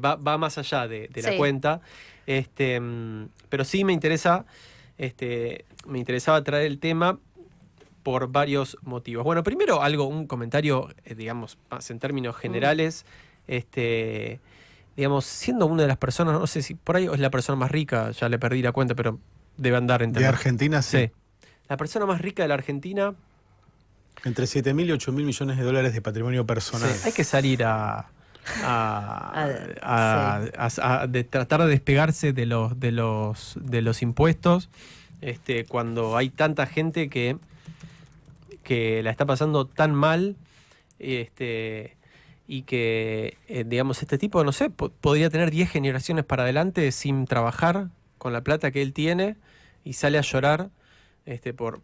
Va más allá de la Sí. cuenta. Pero sí me interesa, me interesaba traer el tema por varios motivos. Bueno, primero un comentario, digamos, más en términos generales. Digamos, siendo una de las personas, no sé si por ahí es la persona más rica, ya le perdí la cuenta, pero debe andar entre De Argentina, sí. Sí. La persona más rica de la Argentina. Entre 7.000 y 8.000 millones de dólares de patrimonio personal. Sí, hay que salir de tratar de despegarse de los impuestos, cuando hay tanta gente que la está pasando tan mal, y que, digamos, este tipo, no sé, podría tener 10 generaciones para adelante sin trabajar con la plata que él tiene y sale a llorar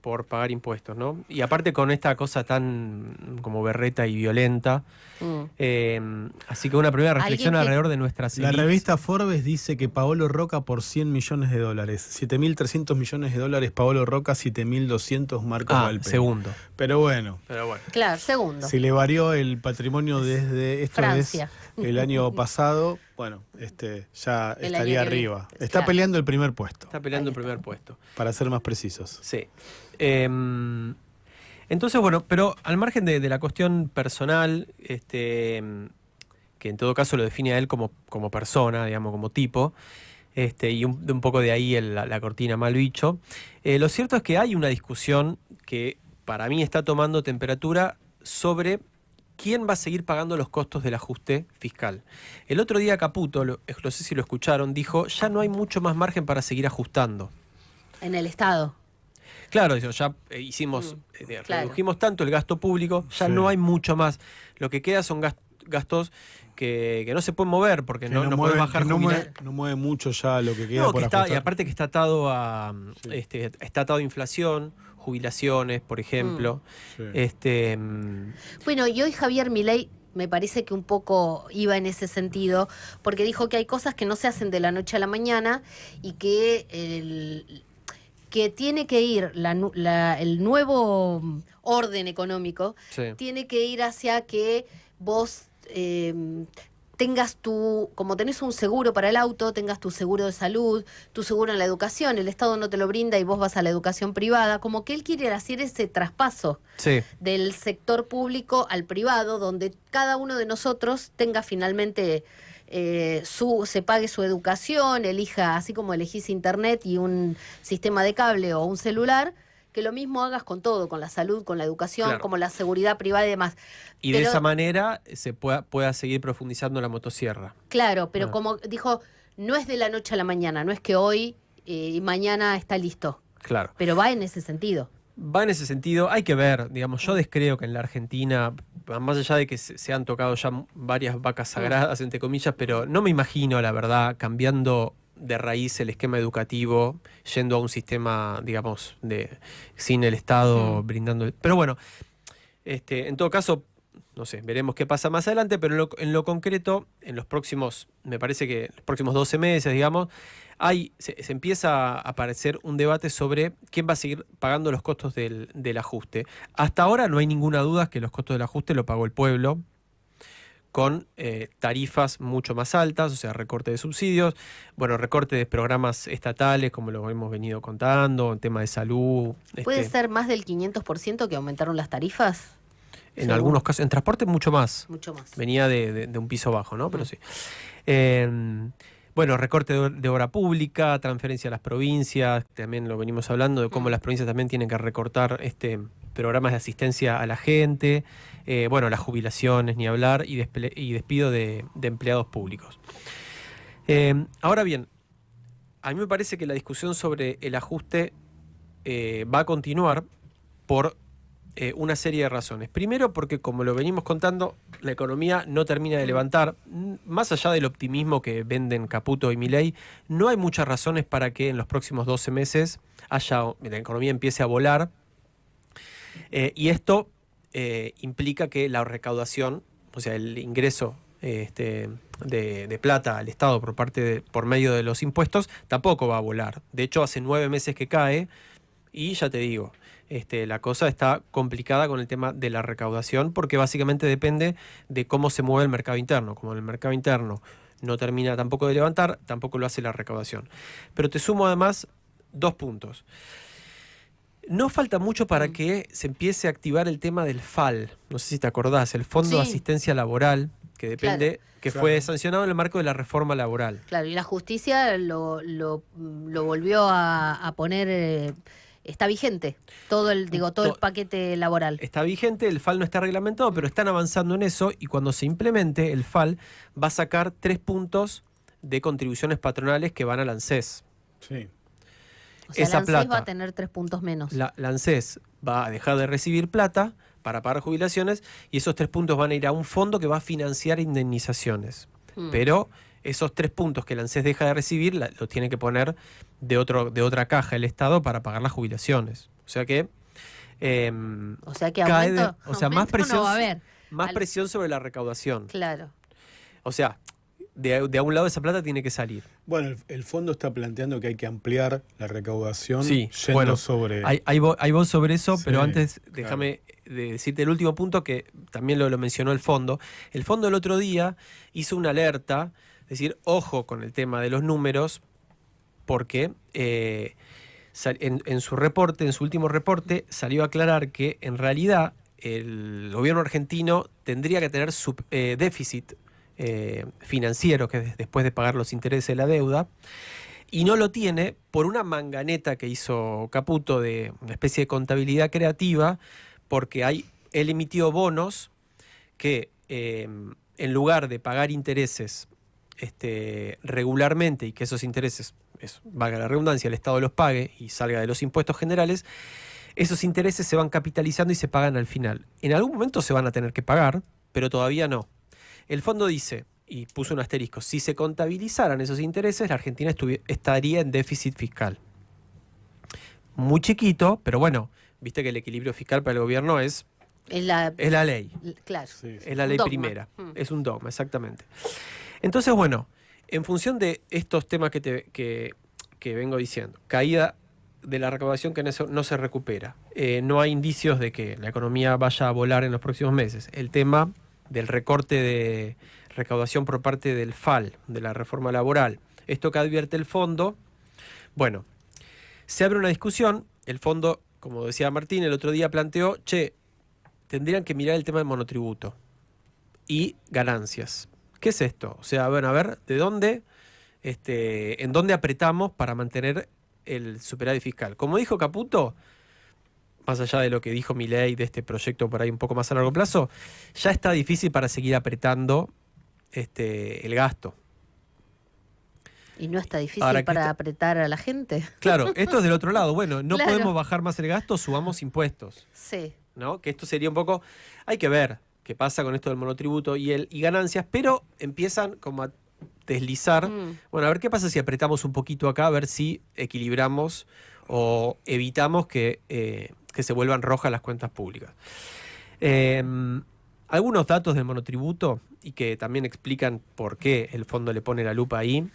por pagar impuestos, ¿no? Y aparte con esta cosa tan como berreta y violenta. Así que una primera reflexión Alguien que- alrededor de nuestras La élites. revista Forbes dice que Paolo Roca por 100 millones de dólares. 7.300 millones de dólares Paolo Roca, 7.200 Marcos Galperín. Segundo. Pero bueno, Pero bueno. Claro, segundo. si le varió el patrimonio desde esto Francia. es el año pasado, bueno, ya El estaría año que viene. arriba. Está Claro. peleando el primer puesto, Está peleando Ahí el está. primer puesto. para ser más precisos. Sí. Entonces, bueno, pero al margen de la cuestión personal, que en todo caso lo define a él como persona, digamos, como tipo, y un poco de ahí la cortina mal bicho, lo cierto es que hay una discusión que para mí está tomando temperatura sobre quién va a seguir pagando los costos del ajuste fiscal. El otro día Caputo, no sé si lo escucharon, dijo, ya no hay mucho más margen para seguir ajustando. En el Estado. Claro, eso, ya hicimos, claro. redujimos tanto el gasto público, ya Sí. no hay mucho más. Lo que queda son gastos que no se pueden mover porque no puedes mueve, bajar no jubilación. mueve mucho ya lo que queda No, por que está, ajustar. y aparte que está atado a Sí. está atado a inflación, jubilaciones, por ejemplo. Sí. Bueno, y hoy Javier Milei me parece que un poco iba en ese sentido, porque dijo que hay cosas que no se hacen de la noche a la mañana y que tiene que ir el nuevo orden económico, Sí. tiene que ir hacia que vos tengas como tenés un seguro para el auto, tengas tu seguro de salud, tu seguro en la educación, el Estado no te lo brinda y vos vas a la educación privada, como que él quiere hacer ese traspaso Sí. del sector público al privado, donde cada uno de nosotros tenga finalmente se pague su educación, elija, así como elegís internet y un sistema de cable o un celular, que lo mismo hagas con todo, con la salud, con la educación, Claro. como la seguridad privada y demás. Y de Pero- esa manera se pueda seguir profundizando la motosierra. Claro, pero Ah. como dijo, no es de la noche a la mañana, no es que hoy y mañana está listo, Claro. pero va en ese sentido. Va en ese sentido, hay que ver, digamos, yo descreo que en la Argentina, más allá de que se han tocado ya varias vacas sagradas, entre comillas, pero no me imagino, la verdad, cambiando de raíz el esquema educativo, yendo a un sistema, digamos, sin el Estado brindando. Pero bueno, en todo caso, no sé, veremos qué pasa más adelante, pero en lo concreto, en los próximos, me parece que los próximos 12 meses, digamos, se empieza a aparecer un debate sobre quién va a seguir pagando los costos del ajuste. Hasta ahora no hay ninguna duda que los costos del ajuste lo pagó el pueblo, con tarifas mucho más altas, o sea, recorte de subsidios, bueno, recorte de programas estatales, como lo hemos venido contando, en tema de salud. ¿Puede ser más del 500% que aumentaron las tarifas? En según- algunos casos, en transporte mucho más. Mucho más. Venía de un piso bajo, ¿no? Pero sí. Bueno, recorte de obra pública, transferencia a las provincias, también lo venimos hablando de cómo las provincias también tienen que recortar programas de asistencia a la gente, bueno, las jubilaciones, ni hablar, y despido de empleados públicos. Ahora bien, a mí me parece que la discusión sobre el ajuste va a continuar por una serie de razones. Primero, porque como lo venimos contando, la economía no termina de levantar. Más allá del optimismo que venden Caputo y Milei, no hay muchas razones para que en los próximos 12 meses la economía empiece a volar. Y esto implica que la recaudación, o sea, el ingreso de plata al Estado por medio de los impuestos, tampoco va a volar. De hecho, hace 9 meses que cae y ya te digo, la cosa está complicada con el tema de la recaudación porque básicamente depende de cómo se mueve el mercado interno. Como el mercado interno no termina tampoco de levantar, tampoco lo hace la recaudación. Pero te sumo además 2 puntos. No falta mucho para que se empiece a activar el tema del FAL. No sé si te acordás, el Fondo de Sí. Asistencia Laboral, que depende, que fue sancionado en el marco de la reforma laboral. Claro, y la justicia lo volvió a poner, está vigente, todo el paquete laboral. Está vigente, el FAL no está reglamentado, pero están avanzando en eso y cuando se implemente, el FAL va a sacar 3 puntos de contribuciones patronales que van al ANSES. Sí. O sea, esa la ANSES plata. va a tener 3 puntos menos. La ANSES va a dejar de recibir plata para pagar jubilaciones y esos 3 puntos van a ir a un fondo que va a financiar indemnizaciones. Pero esos 3 puntos que la ANSES deja de recibir los tiene que poner de otra caja el Estado para pagar las jubilaciones. O sea que O sea que cae aumento, o sea, más aumento presión, no va a haber. más presión sobre la recaudación. Claro. O sea, de a un lado esa plata tiene que salir. Bueno, el fondo está planteando que hay que ampliar la recaudación Sí, yendo bueno, sobre... Hay voz sobre eso, Sí, pero antes claro. déjame de decirte el último punto que también lo mencionó el fondo. El fondo el otro día hizo una alerta, es decir, ojo con el tema de los números, porque en su último reporte, salió a aclarar que en realidad el gobierno argentino tendría que tener déficit financiero, que es después de pagar los intereses de la deuda, y no lo tiene por una manganeta que hizo Caputo de una especie de contabilidad creativa, porque él emitió bonos que en lugar de pagar intereses regularmente y que esos intereses, valga la redundancia, el Estado los pague y salga de los impuestos generales, esos intereses se van capitalizando y se pagan al final. En algún momento se van a tener que pagar, pero todavía no. el fondo dice, y puso un asterisco, si se contabilizaran esos intereses, la Argentina estaría en déficit fiscal. Muy chiquito, pero bueno, viste que el equilibrio fiscal para el gobierno es la ley. Claro. Sí, sí. Es la ley Dogma. primera. Es un dogma, exactamente. Entonces, bueno, en función de estos temas que vengo diciendo, caída de la recaudación que no se recupera, no hay indicios de que la economía vaya a volar en los próximos meses, el tema del recorte de recaudación por parte del FAL, de la reforma laboral, esto que advierte el fondo, bueno, se abre una discusión, el fondo, como decía Martín, el otro día planteó, tendrían que mirar el tema del monotributo y ganancias. ¿Qué es esto? O sea, bueno, a ver, ¿de dónde, en dónde apretamos para mantener el superávit fiscal? Como dijo Caputo, más allá de lo que dijo Milei de este proyecto por ahí un poco más a largo plazo, ya está difícil para seguir apretando el gasto. Y no está difícil Ahora, para apretar a la gente. Claro, esto es del otro lado. Bueno, no Claro. podemos bajar más el gasto, subamos impuestos. Sí. ¿No? Que esto sería un poco, hay que ver qué pasa con esto del monotributo y ganancias, pero empiezan como a deslizar. Bueno, a ver qué pasa si apretamos un poquito acá, a ver si equilibramos o evitamos que se vuelvan rojas las cuentas públicas. Algunos datos del monotributo y que también explican por qué el fondo le pone la lupa ahí.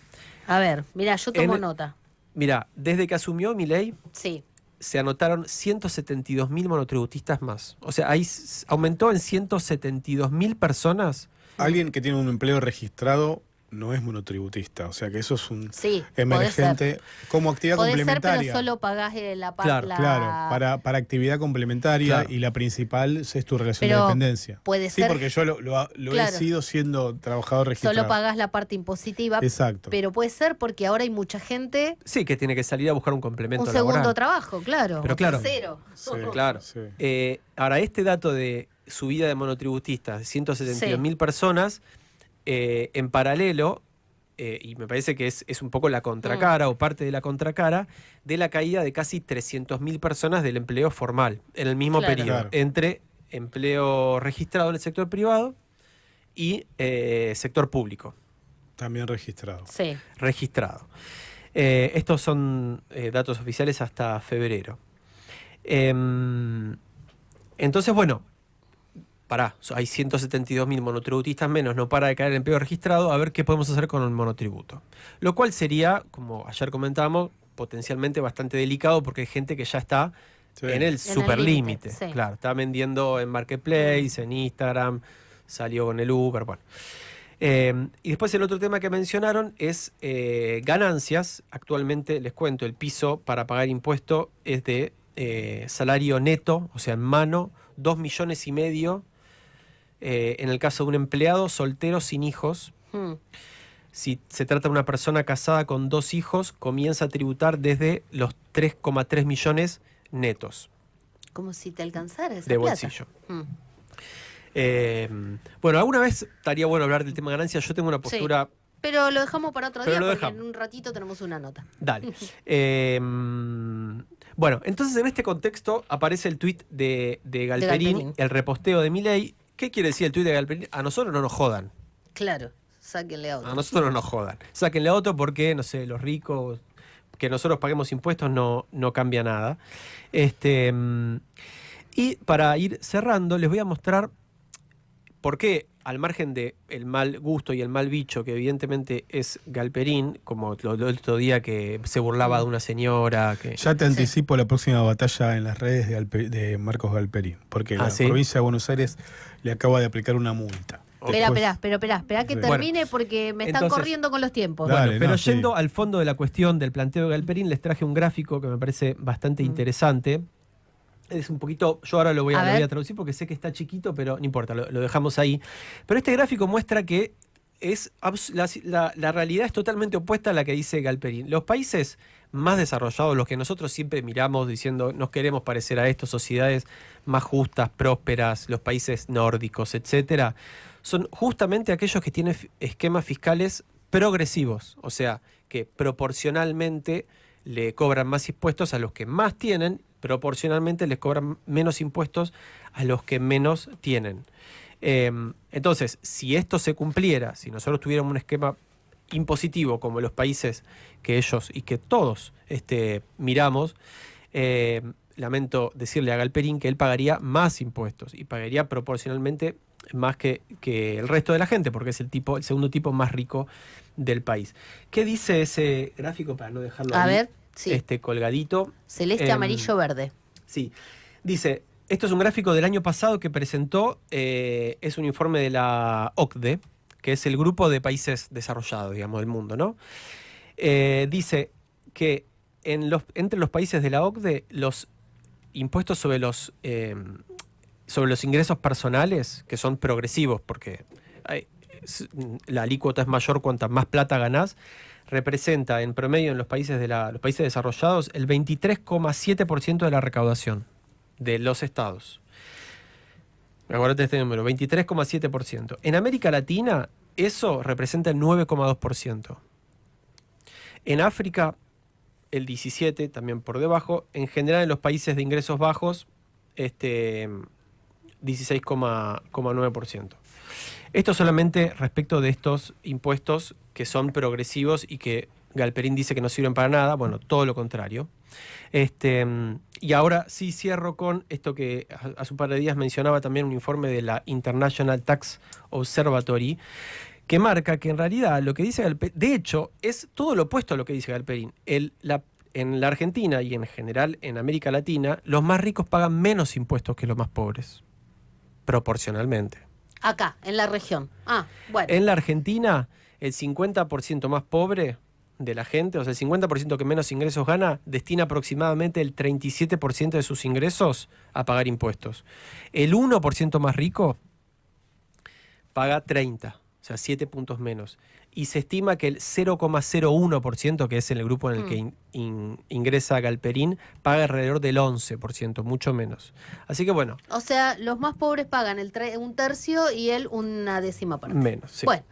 A ver, mira, yo tomo nota. Mira, desde que asumió Milei, Sí. se anotaron 172.000 monotributistas más. O sea, ahí aumentó en 172.000 personas. Alguien que tiene un empleo registrado no es monotributista, o sea que eso es un Sí, emergente como actividad Podés ser, complementaria. pero solo pagás la parte. Claro, Para actividad complementaria, Claro. y la principal es tu relación Pero de dependencia. puede Sí, ser- porque yo lo Claro. he sido siendo trabajador registrado. Solo pagás la parte impositiva. Exacto. Pero puede ser porque ahora hay mucha gente. Sí, que tiene que salir a buscar un complemento Un segundo laboral. trabajo, claro. Pero o claro. tercero. Sí, Claro. sí. Ahora, este dato de subida de monotributistas de 172.000 personas, en paralelo, y me parece que es un poco la contracara o parte de la contracara de la caída de casi 300.000 personas del empleo formal en el mismo Claro. periodo, Claro. entre empleo registrado en el sector privado y sector público También registrado. Sí. registrado. Estos son datos oficiales hasta febrero. Entonces, bueno, hay 172.000 monotributistas menos, no para de caer el empleo registrado, a ver qué podemos hacer con el monotributo. Lo cual sería, como ayer comentábamos, potencialmente bastante delicado porque hay gente que ya está Sí. en el superlímite. límite, sí. Claro, está vendiendo en Marketplace, en Instagram, salió con el Uber, bueno. Y después el otro tema que mencionaron es ganancias. Actualmente, les cuento, el piso para pagar impuesto es de salario neto, o sea, en mano, 2,5 millones. En el caso de un empleado soltero sin hijos, si se trata de una persona casada con 2 hijos, comienza a tributar desde los 3,3 millones netos Como si te alcanzara esa de plata. bolsillo. Bueno, alguna vez estaría bueno hablar del tema de ganancias. Yo tengo una postura... Pero lo dejamos para otro Pero día lo porque dejamos. en un ratito tenemos una nota. Dale. Bueno, entonces en este contexto aparece el tuit de Galperín, Galperín. el reposteo de Milei. ¿Qué quiere decir el tuit de Galperín? A nosotros no nos jodan. Claro, sáquenle a otro. A nosotros no nos jodan. Sáquenle a otro porque, no sé, los ricos, que nosotros paguemos impuestos no cambia nada. Y para ir cerrando, les voy a mostrar por qué, al margen de el mal gusto y el mal bicho, que evidentemente es Galperín, como el otro día que se burlaba de una señora. Que... Ya te anticipo la próxima batalla en las redes de Marcos Galperín, porque la ¿sí? provincia de Buenos Aires le acaba de aplicar una multa. Espera Después- que Sí. termine porque me están entonces- corriendo con los tiempos. Dale, Bueno, pero no, sí. yendo al fondo de la cuestión del planteo de Galperín, les traje un gráfico que me parece bastante interesante. Es un poquito, yo ahora lo voy A a ver. traducir porque sé que está chiquito, pero no importa, lo dejamos ahí. Pero este gráfico muestra que la realidad es totalmente opuesta a la que dice Galperín. Los países más desarrollados, los que nosotros siempre miramos diciendo nos queremos parecer a estos, sociedades más justas, prósperas, los países nórdicos, etcétera, son justamente aquellos que tienen esquemas fiscales progresivos, o sea, que proporcionalmente le cobran más impuestos a los que más tienen, proporcionalmente les cobran menos impuestos a los que menos tienen. Entonces, si esto se cumpliera, si nosotros tuviéramos un esquema impositivo como los países que ellos y que todos miramos, lamento decirle a Galperín que él pagaría más impuestos y pagaría proporcionalmente más que el resto de la gente, porque es el segundo tipo más rico del país. ¿Qué dice ese gráfico para no dejarlo A ahí, ver, sí. colgadito? Celeste, amarillo, verde. Sí. Dice, esto es un gráfico del año pasado que presentó, es un informe de la OCDE, que es el grupo de países desarrollados, digamos, del mundo, ¿no? Dice que entre los países de la OCDE, los impuestos sobre los ingresos personales, que son progresivos, porque la alícuota es mayor cuanta más plata ganás, representa en promedio en los países los países desarrollados el 23,7% de la recaudación de los estados. Acuérdate este número, 23,7%. En América Latina eso representa el 9,2%. En África el 17%, también por debajo. En general en los países de ingresos bajos 16,9%. Esto solamente respecto de estos impuestos que son progresivos y que Galperín dice que no sirven para nada. Bueno, todo lo contrario. Y ahora sí cierro con esto que hace un par de días mencionaba también un informe de la International Tax Observatory, que marca que en realidad lo que dice Galperín, de hecho, es todo lo opuesto a lo que dice Galperín. En la Argentina y en general en América Latina, los más ricos pagan menos impuestos que los más pobres, proporcionalmente. Acá, en la región. Bueno. En la Argentina, el 50% más pobre de la gente, o sea, el 50% que menos ingresos gana, destina aproximadamente el 37% de sus ingresos a pagar impuestos. El 1% más rico paga 30%. O sea, 7 puntos menos. Y se estima que el 0,01%, que es el grupo en el que ingresa Galperín, paga alrededor del 11%, mucho menos. Así que bueno. O sea, los más pobres pagan un tercio y él una décima parte. Menos, sí. Bueno,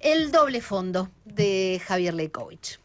el doble fondo de Javier Leikovich.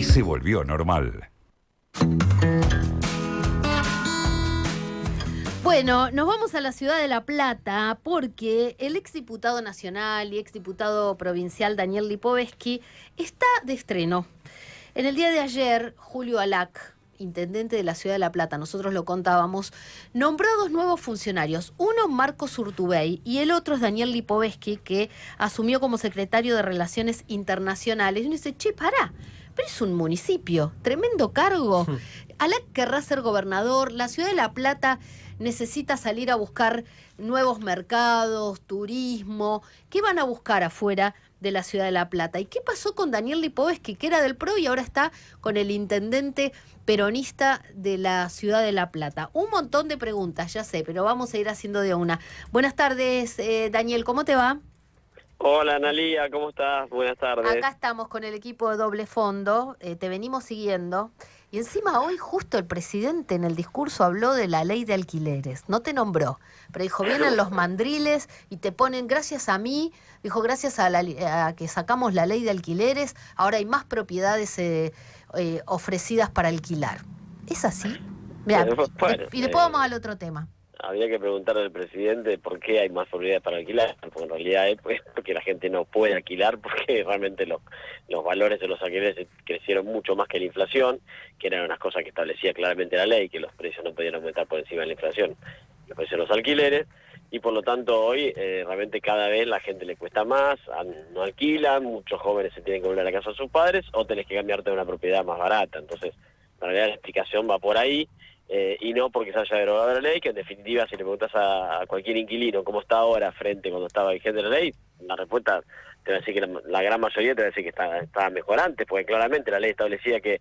Se volvió normal. Bueno, nos vamos a la ciudad de La Plata porque el exdiputado nacional y exdiputado provincial Daniel Lipovetsky está de estreno. En el día de ayer, Julio Alac, intendente de la ciudad de La Plata, nosotros lo contábamos, nombró a 2 nuevos funcionarios. Uno, Marcos Urtubey, y el otro es Daniel Lipovetsky, que asumió como secretario de Relaciones Internacionales. Y uno dice, che, pará, pero es un municipio, tremendo cargo. Alac querrá ser gobernador, la ciudad de La Plata necesita salir a buscar nuevos mercados, turismo. ¿Qué van a buscar afuera de la ciudad de La Plata? ¿Y qué pasó con Daniel Lipovetsky, que era del PRO y ahora está con el intendente peronista de la ciudad de La Plata? Un montón de preguntas, ya sé, pero vamos a ir haciendo de una. Buenas tardes, Daniel, ¿cómo te va? Hola, Analía, ¿cómo estás? Buenas tardes. Acá estamos con el equipo de Doble Fondo, te venimos siguiendo. Y encima hoy justo el presidente en el discurso habló de la ley de alquileres, no te nombró, pero dijo, vienen los mandriles y te ponen, gracias a mí, dijo, gracias a que sacamos la ley de alquileres, ahora hay más propiedades ofrecidas para alquilar. ¿Es así? Mirá, y después vamos al otro tema. Habría que preguntarle al presidente por qué hay más propiedades para alquilar, porque en realidad es porque la gente no puede alquilar, porque realmente los valores de los alquileres crecieron mucho más que la inflación, que eran unas cosas que establecía claramente la ley, que los precios no podían aumentar por encima de la inflación, los precios de los alquileres, y por lo tanto hoy realmente cada vez la gente le cuesta más, no alquilan, muchos jóvenes se tienen que volver a la casa de sus padres, o tenés que cambiarte a una propiedad más barata. Entonces, en realidad la explicación va por ahí, y no porque se haya derogado la ley, que en definitiva si le preguntas a cualquier inquilino cómo está ahora frente cuando estaba vigente la ley, la respuesta te va a decir que la gran mayoría te va a decir que estaba mejor antes, porque claramente la ley establecía que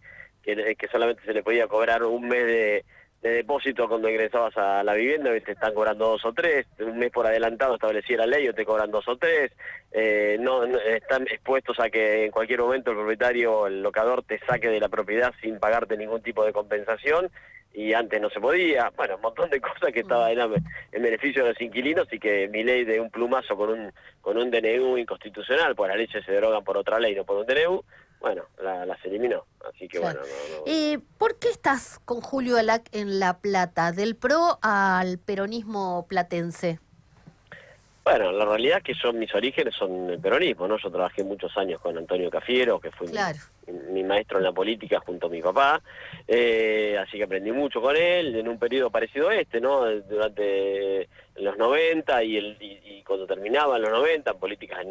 solamente se le podía cobrar un mes de depósito cuando ingresabas a la vivienda, y te están cobrando 2 o 3, un mes por adelantado establecía la ley o te cobran 2 o 3, no están expuestos a que en cualquier momento el propietario, el locador, te saque de la propiedad sin pagarte ningún tipo de compensación, y antes no se podía, bueno, un montón de cosas que estaban en beneficio de los inquilinos, y que mi ley de un plumazo con un DNU inconstitucional, pues las leyes se derogan por otra ley, no por un DNU, bueno, las eliminó, así que claro. Bueno. ¿Por qué estás con Julio Alac en La Plata, del PRO al peronismo platense? Bueno, la realidad es que mis orígenes son el peronismo, ¿no? Yo trabajé muchos años con Antonio Cafiero, que fue claro. mi maestro en la política junto a mi papá, así que aprendí mucho con él en un periodo parecido a este, ¿no? Durante los 90 y cuando terminaban los 90, políticas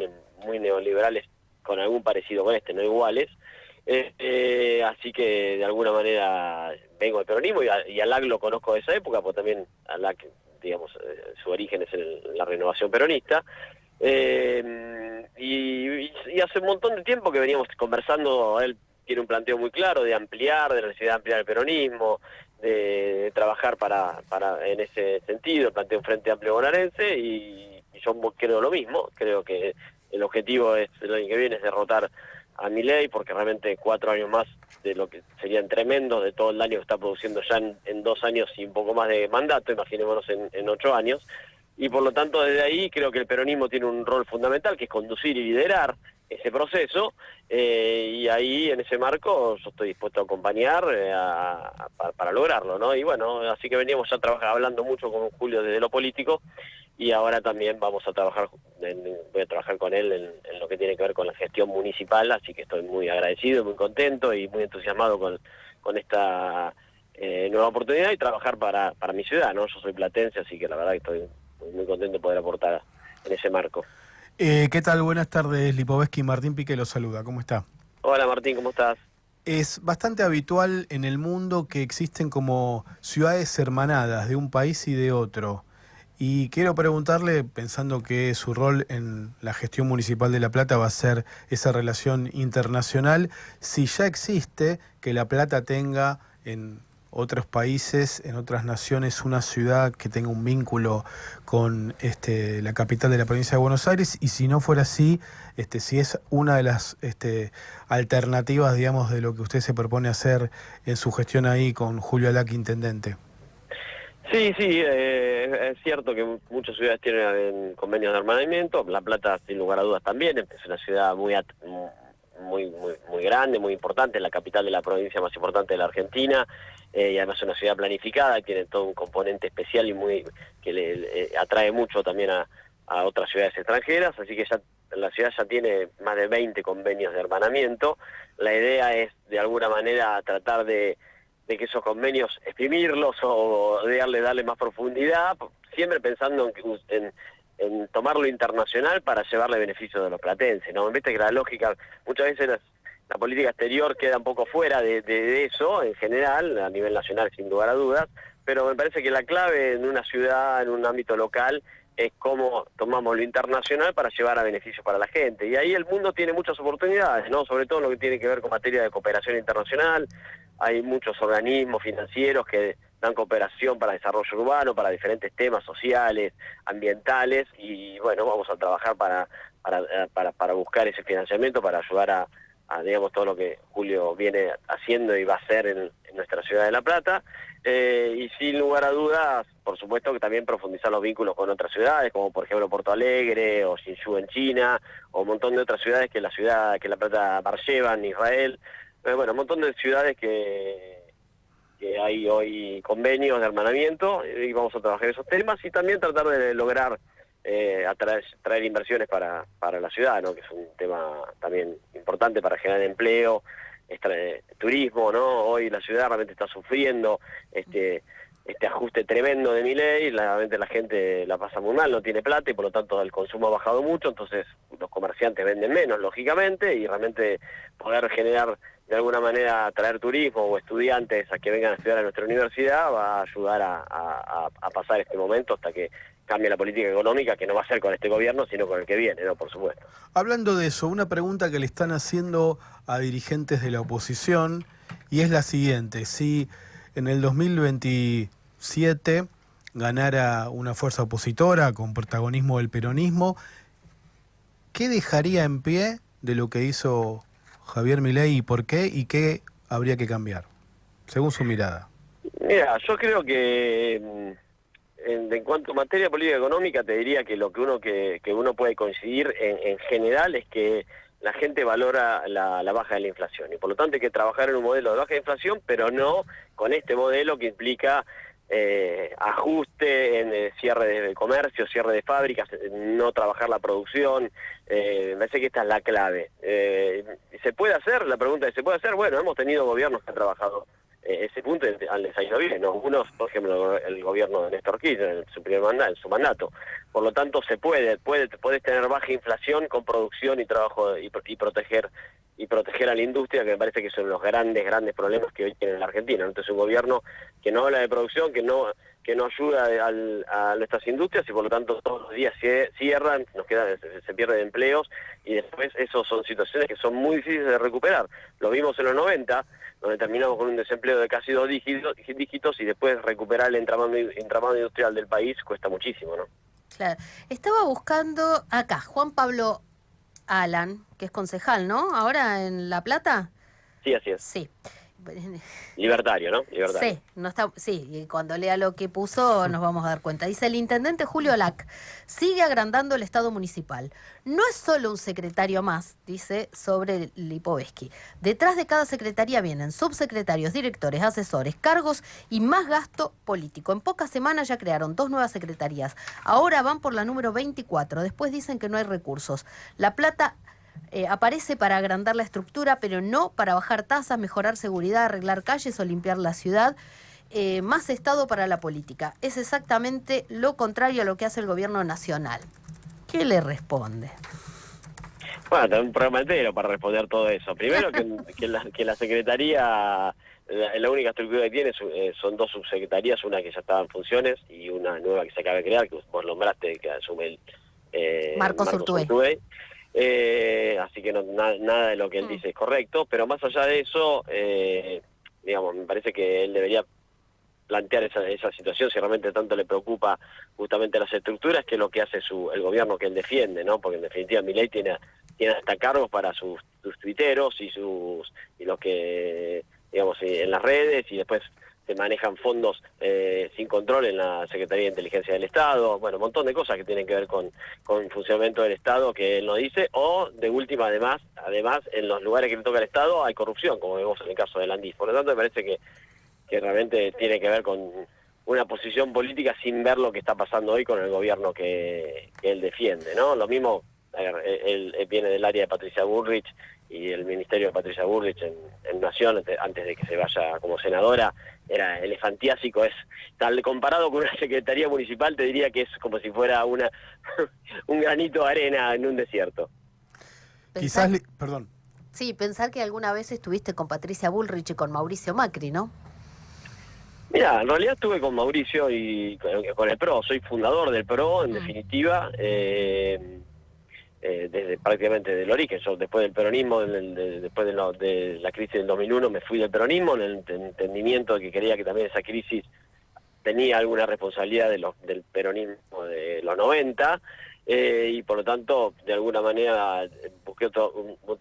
muy neoliberales con algún parecido con este, no iguales, así que de alguna manera vengo del peronismo, y a Alac lo conozco de esa época, porque también Alac, digamos, su origen es en la renovación peronista, y hace un montón de tiempo que veníamos conversando. Él tiene un planteo muy claro de la necesidad de ampliar el peronismo, de trabajar en ese sentido, plantea un Frente Amplio bonaerense, y yo creo lo mismo. Creo que el objetivo el año que viene es derrotar a Milei, porque realmente 4 años más de lo que serían tremendos, de todo el daño que está produciendo ya en 2 años y un poco más de mandato, imaginémonos en 8 años, y por lo tanto desde ahí creo que el peronismo tiene un rol fundamental, que es conducir y liderar ese proceso, y ahí en ese marco yo estoy dispuesto a acompañar para lograrlo, ¿no? Y bueno, así que veníamos ya hablando mucho con Julio desde lo político, y ahora también voy a trabajar con él en lo que tiene que ver con la gestión municipal, así que estoy muy agradecido, muy contento y muy entusiasmado con esta nueva oportunidad, y trabajar para mi ciudad, ¿no? Yo soy platense, así que la verdad que estoy muy contento de poder aportar en ese marco. ¿Qué tal? Buenas tardes, Lipovetsky. Martín Pique lo saluda. ¿Cómo está? Hola Martín, ¿cómo estás? Es bastante habitual en el mundo que existen como ciudades hermanadas de un país y de otro. Y quiero preguntarle, pensando que su rol en la gestión municipal de La Plata va a ser esa relación internacional, si ya existe que La Plata tenga en otros países, en otras naciones, una ciudad que tenga un vínculo con la capital de la provincia de Buenos Aires, y si no fuera así, si es una de las alternativas, digamos, de lo que usted se propone hacer en su gestión ahí con Julio Alac, intendente. Sí, es cierto que muchas ciudades tienen convenios de hermanamiento. La Plata, sin lugar a dudas, también es una ciudad muy grande, muy importante, la capital de la provincia más importante de la Argentina, y además es una ciudad planificada, y tiene todo un componente especial y que le atrae mucho también a otras ciudades extranjeras, así que la ciudad ya tiene más de 20 convenios de hermanamiento. La idea es, de alguna manera, tratar de que esos convenios exprimirlos o darle más profundidad, siempre pensando en tomar lo internacional para llevarle beneficios a los platenses, ¿no? Viste que la lógica, muchas veces la política exterior queda un poco fuera de eso, en general, a nivel nacional sin lugar a dudas, pero me parece que la clave en una ciudad, en un ámbito local, es cómo tomamos lo internacional para llevar a beneficios para la gente. Y ahí el mundo tiene muchas oportunidades, ¿no? Sobre todo en lo que tiene que ver con materia de cooperación internacional. Hay muchos organismos financieros que dan cooperación para desarrollo urbano, para diferentes temas sociales, ambientales, y bueno, vamos a trabajar para buscar ese financiamiento, para ayudar digamos, todo lo que Julio viene haciendo y va a hacer en nuestra ciudad de La Plata. Y sin lugar a dudas, por supuesto que también profundizar los vínculos con otras ciudades, como por ejemplo Porto Alegre o Hsinchu en China, o un montón de otras ciudades que La Plata, Beersheba en Israel. Bueno, un montón de ciudades que hay hoy convenios de hermanamiento, y vamos a trabajar esos temas y también tratar de lograr traer inversiones para la ciudad, ¿no? Que es un tema también importante para generar empleo, turismo, ¿no? Hoy la ciudad realmente está sufriendo este ajuste tremendo de Milei, realmente la gente la pasa muy mal, no tiene plata y por lo tanto el consumo ha bajado mucho, entonces los comerciantes venden menos, lógicamente, y realmente poder generar de alguna manera, traer turismo o estudiantes a que vengan a estudiar a nuestra universidad va a ayudar a pasar este momento hasta que cambie la política económica, que no va a ser con este gobierno, sino con el que viene, ¿no? Por supuesto. Hablando de eso, una pregunta que le están haciendo a dirigentes de la oposición, y es la siguiente: si en el 2027 ganara una fuerza opositora con protagonismo del peronismo, ¿qué dejaría en pie de lo que hizo Javier Milei y por qué, y qué habría que cambiar, según su mirada? Mira, yo creo que en cuanto a materia política económica, te diría que lo que uno puede coincidir en general es que la gente valora la baja de la inflación, y por lo tanto hay que trabajar en un modelo de baja de inflación, pero no con este modelo que implica ajuste en cierre de comercio, cierre de fábricas, no trabajar la producción. Me parece que esta es la clave. ¿Se puede hacer? La pregunta es, ¿se puede hacer? Bueno, hemos tenido gobiernos que han trabajado ese punto les ha ido bien, ¿no? Algunos, por ejemplo, el gobierno de Néstor Kirchner en su mandato. Por lo tanto, puedes tener baja inflación con producción y trabajo y proteger a la industria, que me parece que son los grandes problemas que hoy tiene la Argentina. Entonces, un gobierno que no habla de producción, que no ayuda a nuestras industrias, y por lo tanto todos los días cierran, se pierden empleos, y después esos son situaciones que son muy difíciles de recuperar. Lo vimos en los 90, donde terminamos con un desempleo de casi 2 dígitos, y después recuperar el entramado industrial del país cuesta muchísimo, ¿no? Claro. Estaba buscando acá Juan Pablo Alan, que es concejal, ¿no? Ahora en La Plata. Sí, así es. Sí. Libertario, ¿no? Libertario. Sí, sí, y cuando lea lo que puso nos vamos a dar cuenta. Dice: el intendente Julio Lac sigue agrandando el Estado municipal. No es solo un secretario más, dice sobre Lipovetsky. Detrás de cada secretaría vienen subsecretarios, directores, asesores, cargos y más gasto político. En pocas semanas ya crearon 2 nuevas secretarías. Ahora van por la número 24. Después dicen que no hay recursos. La Plata aparece para agrandar la estructura, pero no para bajar tasas, mejorar seguridad, arreglar calles o limpiar la ciudad. Más Estado para la política. Es exactamente lo contrario a lo que hace el gobierno nacional. ¿Qué le responde? Bueno, tengo un programa entero para responder todo eso. Primero que la Secretaría, la única estructura que tiene son 2 subsecretarías, una que ya estaba en funciones y una nueva que se acaba de crear, que vos nombraste, que asume Marcos Urtubey. Así que nada de lo que él dice es correcto, pero más allá de eso, digamos, me parece que él debería plantear esa situación si realmente tanto le preocupa justamente las estructuras, que es lo que hace el gobierno que él defiende, ¿no? Porque en definitiva Milei tiene hasta cargos para sus tuiteros y los que, digamos, en las redes, y después se manejan fondos sin control en la Secretaría de Inteligencia del Estado. Bueno, un montón de cosas que tienen que ver con el funcionamiento del Estado que él no dice, o de última, además en los lugares que le toca al Estado hay corrupción, como vemos en el caso de Landis. Por lo tanto, me parece que realmente tiene que ver con una posición política sin ver lo que está pasando hoy con el gobierno que él defiende, ¿no? Lo mismo, él viene del área de Patricia Bullrich, y el ministerio de Patricia Bullrich en Nación, antes de que se vaya como senadora, era elefantiásico. Tal comparado con una secretaría municipal, te diría que es como si fuera un granito de arena en un desierto. Quizás, perdón. Sí, pensar que alguna vez estuviste con Patricia Bullrich y con Mauricio Macri, ¿no? Mira, en realidad estuve con Mauricio y con el PRO. Soy fundador del PRO, en definitiva, desde prácticamente del origen. Yo, después del peronismo, después de la crisis del 2001, me fui del peronismo en el entendimiento de que creía que también esa crisis tenía alguna responsabilidad del peronismo de los 90, y por lo tanto, de alguna manera, busqué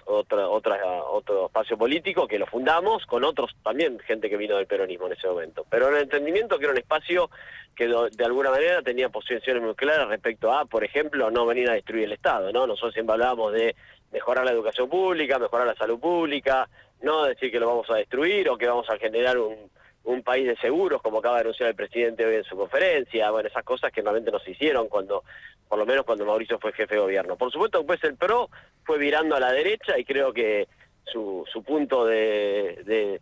otro espacio político que lo fundamos con otros también, gente que vino del peronismo en ese momento. Pero en el entendimiento que era un espacio que de alguna manera tenía posiciones muy claras respecto a, por ejemplo, no venir a destruir el Estado, ¿no? Nosotros siempre hablábamos de mejorar la educación pública, mejorar la salud pública, no decir que lo vamos a destruir o que vamos a generar un país de seguros, como acaba de anunciar el presidente hoy en su conferencia. Bueno, esas cosas que realmente no se hicieron por lo menos cuando Mauricio fue jefe de gobierno. Por supuesto, pues el PRO fue virando a la derecha y creo que su punto de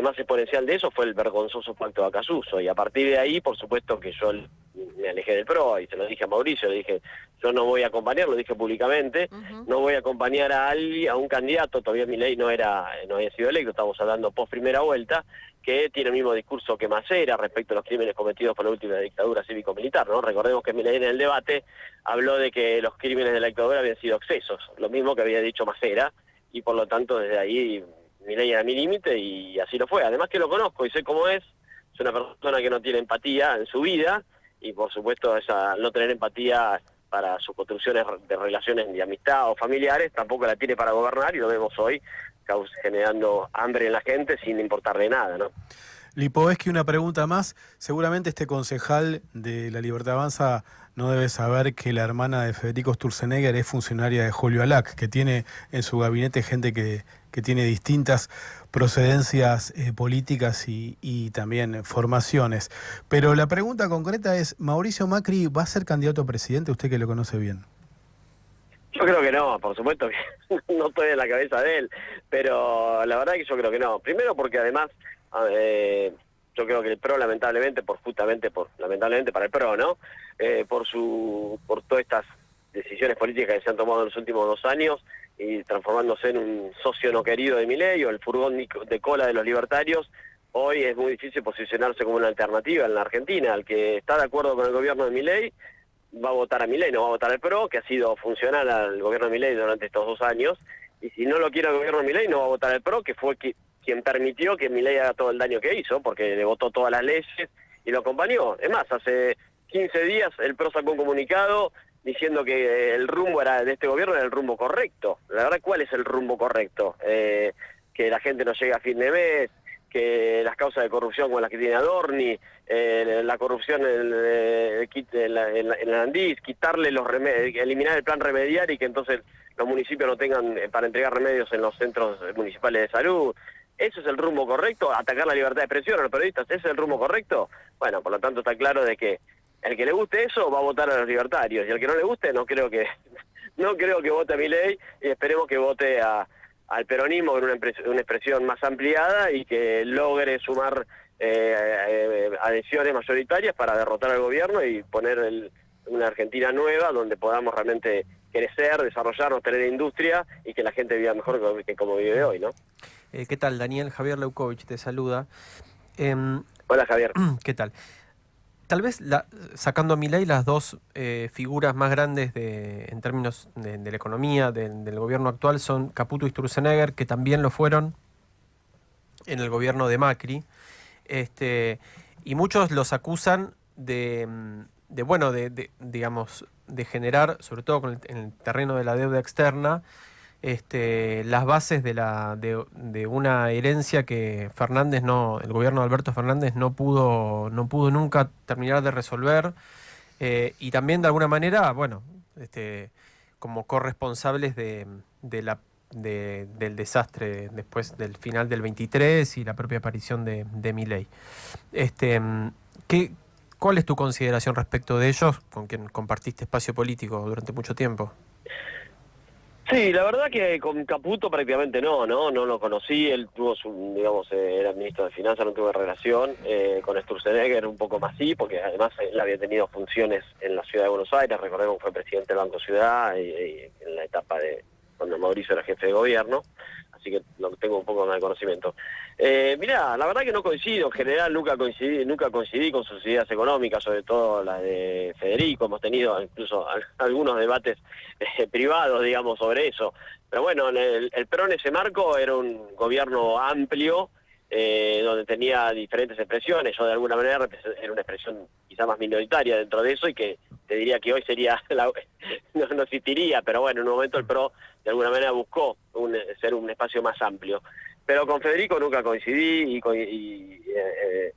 más exponencial de eso fue el vergonzoso pacto de Acasuso, y a partir de ahí, por supuesto que yo me alejé del PRO y se lo dije a Mauricio, le dije, yo no voy a acompañar, lo dije públicamente, no voy a acompañar a un candidato, todavía Milei no había sido electo, estamos hablando post primera vuelta, que tiene el mismo discurso que Macera respecto a los crímenes cometidos por la última dictadura cívico-militar, ¿no? Recordemos que Milei en el debate habló de que los crímenes de la dictadura habían sido excesos, lo mismo que había dicho Macera, y por lo tanto desde ahí Milei era mi límite y así lo fue. Además que lo conozco y sé cómo es una persona que no tiene empatía en su vida y por supuesto no tener empatía para sus construcciones de relaciones de amistad o familiares, tampoco la tiene para gobernar y lo vemos hoy generando hambre en la gente sin importarle nada, ¿no? Lipovetsky, una pregunta más. Seguramente este concejal de La Libertad Avanza no debe saber que la hermana de Federico Sturzenegger es funcionaria de Julio Alac, que tiene en su gabinete gente que tiene distintas procedencias políticas y también formaciones. Pero la pregunta concreta es, ¿Mauricio Macri va a ser candidato a presidente? Usted que lo conoce bien. Yo creo que no, por supuesto que no estoy en la cabeza de él, pero la verdad es que yo creo que no. Primero porque además yo creo que el PRO lamentablemente para el PRO, ¿no? Por todas estas decisiones políticas que se han tomado en los últimos 2 años y transformándose en un socio no querido de Milei o el furgón de cola de los libertarios, hoy es muy difícil posicionarse como una alternativa en la Argentina. El que está de acuerdo con el gobierno de Milei va a votar a Milei, no va a votar al PRO, que ha sido funcional al gobierno de Milei durante estos 2 años, y si no lo quiere el gobierno de Milei, no va a votar al PRO, que fue quien permitió que Milei haga todo el daño que hizo, porque le votó todas las leyes y lo acompañó. Es más, hace 15 días el PRO sacó un comunicado diciendo que el rumbo de este gobierno era el rumbo correcto. La verdad, ¿cuál es el rumbo correcto? Que la gente no llegue a fin de mes, que las causas de corrupción como las que tiene Adorni, la corrupción en el Andís, quitarle los remedios, eliminar el plan remediar y que entonces los municipios no tengan para entregar remedios en los centros municipales de salud. ¿Eso es el rumbo correcto? ¿Atacar la libertad de expresión a los periodistas? ¿Ese es el rumbo correcto? Bueno, por lo tanto está claro de que el que le guste eso va a votar a los libertarios y el que no le guste no creo que vote a Milei y esperemos que vote al peronismo con una expresión más ampliada y que logre sumar adhesiones mayoritarias para derrotar al gobierno y poner una Argentina nueva donde podamos realmente crecer, desarrollarnos, tener industria y que la gente viva mejor que como vive hoy, ¿no? ¿Qué tal, Daniel? Javier Leukovich te saluda. Hola, Javier. ¿Qué tal? Tal vez sacando a Milei las dos figuras más grandes en términos de la economía del gobierno actual son Caputo y Sturzenegger, que también lo fueron en el gobierno de Macri. Y muchos los acusan digamos, de generar, sobre todo en el terreno de la deuda externa, las bases de una herencia que el gobierno de Alberto Fernández no pudo nunca terminar de resolver, y también de alguna manera, bueno, como corresponsables del desastre después del final del 23 y la propia aparición de Milei. ¿Cuál es tu consideración respecto de ellos, con quien compartiste espacio político durante mucho tiempo? Sí, la verdad que con Caputo prácticamente no lo conocí, él tuvo era ministro de Finanzas, no tuve relación, con Sturzenegger un poco más sí, porque además él había tenido funciones en la ciudad de Buenos Aires, recordemos que fue presidente del Banco Ciudad y en la etapa de cuando Mauricio era jefe de gobierno, así que tengo un poco más de conocimiento. Mirá, la verdad que no coincido, en general nunca coincidí con sus ideas económicas, sobre todo las de Federico, hemos tenido incluso algunos debates privados, digamos, sobre eso. Pero bueno, el PRO en ese marco era un gobierno amplio donde tenía diferentes expresiones. Yo de alguna manera era una expresión quizá más minoritaria dentro de eso y que te diría que hoy sería no existiría, pero bueno, en un momento el PRO de alguna manera buscó ser un espacio más amplio. Pero con Federico nunca coincidí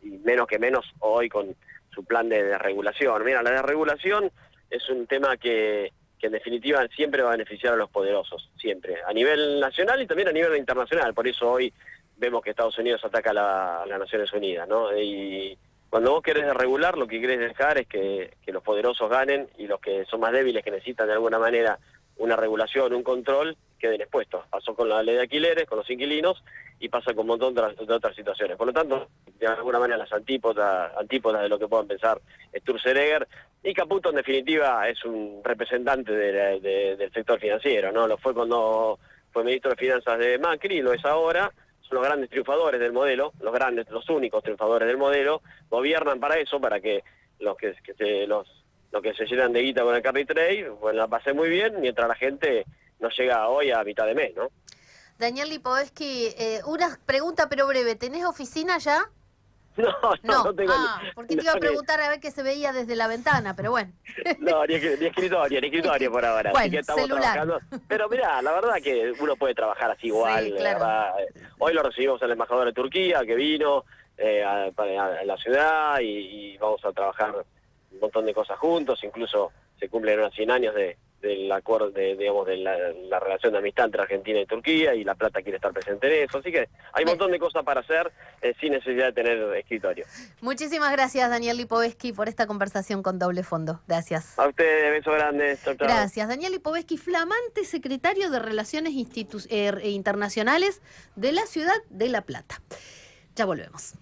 y menos que menos hoy con su plan de desregulación. Mira, la desregulación es un tema que en definitiva siempre va a beneficiar a los poderosos, siempre, a nivel nacional y también a nivel internacional. Por eso hoy vemos que Estados Unidos ataca a las Naciones Unidas, ¿no? Y cuando vos querés desregular, lo que querés dejar es que los poderosos ganen y los que son más débiles, que necesitan de alguna manera una regulación, un control, queden expuestos. Pasó con la ley de alquileres, con los inquilinos, y pasa con un montón de otras situaciones. Por lo tanto, de alguna manera las antípodas de lo que puedan pensar Sturzenegger, y Caputo en definitiva es un representante del sector financiero, ¿no? Lo fue cuando fue ministro de Finanzas de Macri, lo es ahora. Son los grandes triunfadores del modelo, los únicos triunfadores del modelo, gobiernan para eso, para que los que se llenan de guita con el carry trade, bueno, la pasé muy bien, mientras la gente no llega hoy a mitad de mes, ¿no? Daniel Lipovetsky, una pregunta pero breve, ¿tenés oficina ya? No tengo porque te iba a preguntar a ver qué se veía desde la ventana, pero bueno. No, ni escritorio por ahora, bueno, así que estamos celular. trabajando. Pero mirá, la verdad que uno puede trabajar así igual, Sí, claro. la verdad. Hoy lo recibimos al embajador de Turquía, que vino a la ciudad, y vamos a trabajar un montón de cosas juntos, incluso se cumplen unos 100 años del acuerdo, de la relación de amistad entre Argentina y Turquía, y La Plata quiere estar presente en eso, así que hay un montón de cosas para hacer sin necesidad de tener escritorio. Muchísimas gracias, Daniel Lipovetsky, por esta conversación con Doble Fondo. Gracias. A ustedes, besos grandes. Chau, chau. Gracias. Daniel Lipovetsky, flamante secretario de Relaciones Internacionales de la ciudad de La Plata. Ya volvemos.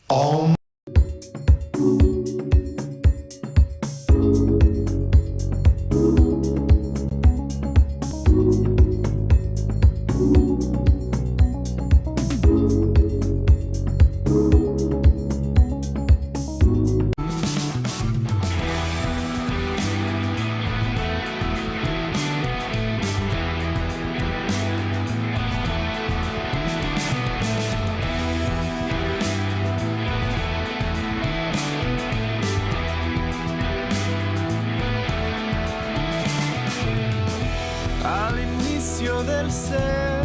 Al inicio del ser,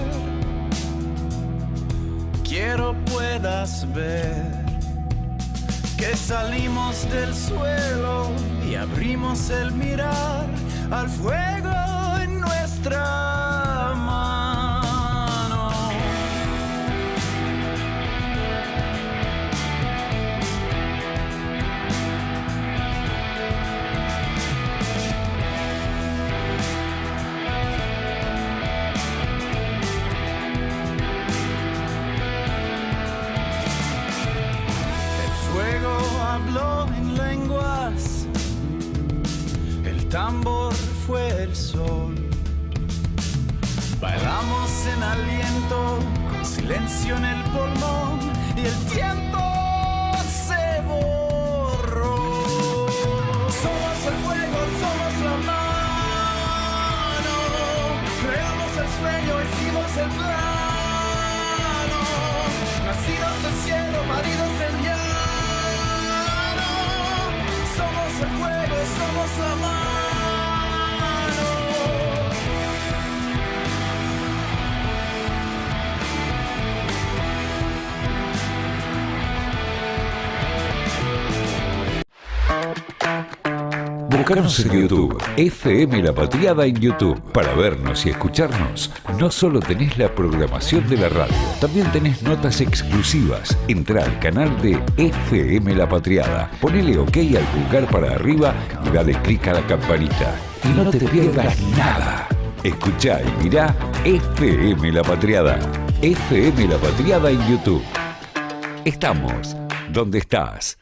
quiero puedas ver que salimos del suelo y abrimos el mirar al fuego en nuestra mano. Habló en lenguas, el tambor fue el sol. Bailamos en aliento, con silencio en el pulmón, y el tiempo se borró. Somos el fuego, somos la mano, creamos el sueño, hicimos el plano, nacidos del cielo, paridos del llano. Somos el fuego, somos la mano. Búscanos en YouTube, FM La Patriada en YouTube. Para vernos y escucharnos, no solo tenés la programación de la radio, también tenés notas exclusivas. Entrá al canal de FM La Patriada, ponele OK al pulgar para arriba y dale clic a la campanita. Y no te pierdas nada. Escuchá y mirá FM La Patriada. FM La Patriada en YouTube. Estamos donde estás.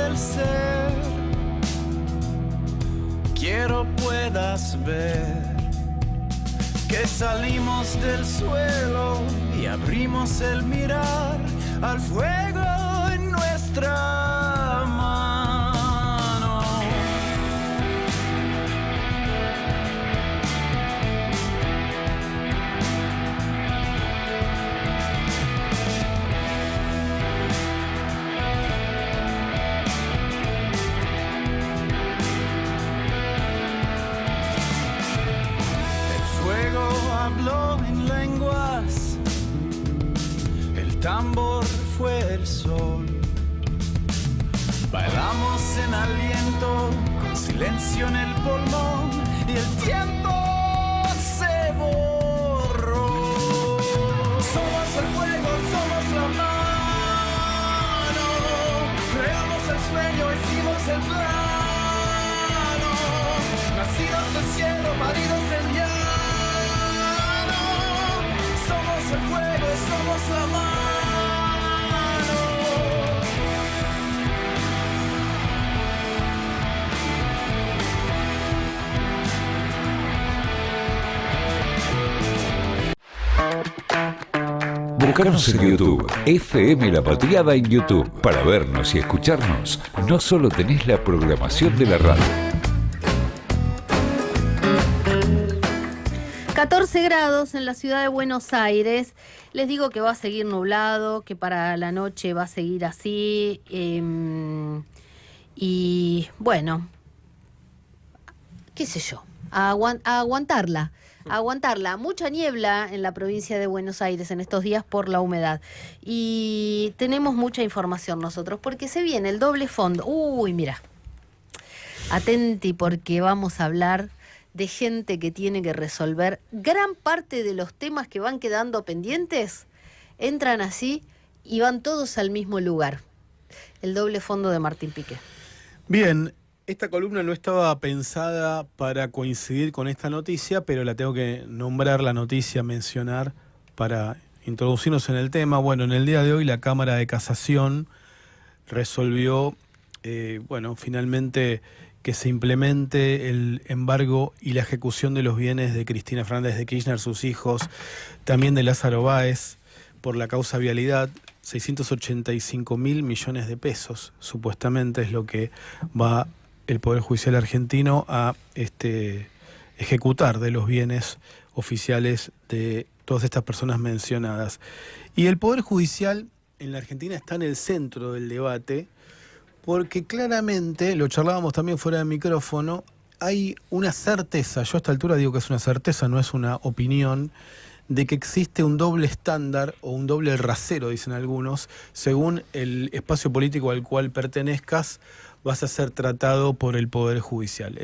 del ser. Quiero puedas ver que salimos del suelo y abrimos el mirar al fuego en nuestra mano. El fuego habló en lenguas, el tambor fue el sol. Bailamos en aliento, con silencio en el pulmón, y el tiempo se borró. Somos el fuego, somos la mano. Creamos el sueño, hicimos el plano. Nacidos del cielo, paridos del llano. Somos el fuego, somos la mano. Búscanos en YouTube, FM La Patriada en YouTube. Para vernos y escucharnos, no solo tenés la programación de la radio. 14 grados en la ciudad de Buenos Aires. Les digo que va a seguir nublado, que para la noche va a seguir así. Y bueno, qué sé yo, a aguantarla. Mucha niebla en la provincia de Buenos Aires en estos días por la humedad. Y tenemos mucha información nosotros, porque se viene el doble fondo. Uy, mira, atenti porque vamos a hablar de gente que tiene que resolver gran parte de los temas que van quedando pendientes. Entran así y van todos al mismo lugar. El doble fondo de Martín Piqué. Bien, esta columna no estaba pensada para coincidir con esta noticia, pero la tengo que nombrar, la noticia, mencionar para introducirnos en el tema. Bueno, en el día de hoy la Cámara de Casación resolvió, finalmente que se implemente el embargo y la ejecución de los bienes de Cristina Fernández de Kirchner, sus hijos, también de Lázaro Báez, por la causa vialidad. 685.000 millones de pesos, supuestamente, es lo que va el Poder Judicial argentino a ejecutar de los bienes oficiales de todas estas personas mencionadas. Y el Poder Judicial en la Argentina está en el centro del debate, porque claramente, lo charlábamos también fuera de micrófono, hay una certeza, yo a esta altura digo que es una certeza, no es una opinión, de que existe un doble estándar o un doble rasero, dicen algunos, según el espacio político al cual pertenezcas, vas a ser tratado por el Poder Judicial.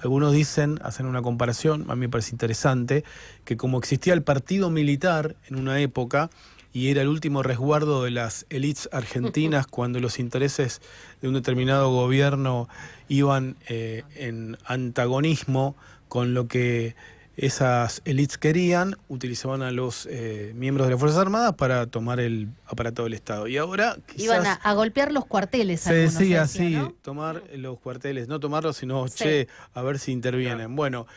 Algunos dicen, hacen una comparación, a mí me parece interesante, que como existía el partido militar en una época, y era el último resguardo de las élites argentinas cuando los intereses de un determinado gobierno iban en antagonismo con lo que esas élites querían, utilizaban a los miembros de las Fuerzas Armadas para tomar el aparato del Estado. Y ahora quizás iban a golpear los cuarteles. Se decía así, ¿no? Tomar los cuarteles, no tomarlos, sino, sí, a ver si intervienen. Claro. Bueno,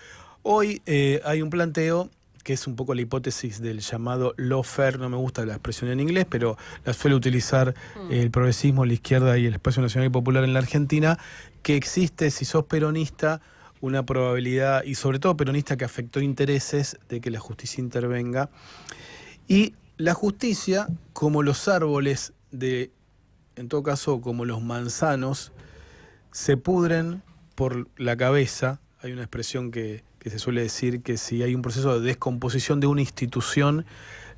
hoy hay un planteo que es un poco la hipótesis del llamado lawfare, no me gusta la expresión en inglés, pero la suele utilizar el progresismo, la izquierda y el espacio nacional y popular en la Argentina, que existe, si sos peronista, una probabilidad, y sobre todo peronista que afectó intereses, de que la justicia intervenga. Y la justicia, como los árboles en todo caso, como los manzanos, se pudren por la cabeza. Hay una expresión que se suele decir que si hay un proceso de descomposición de una institución,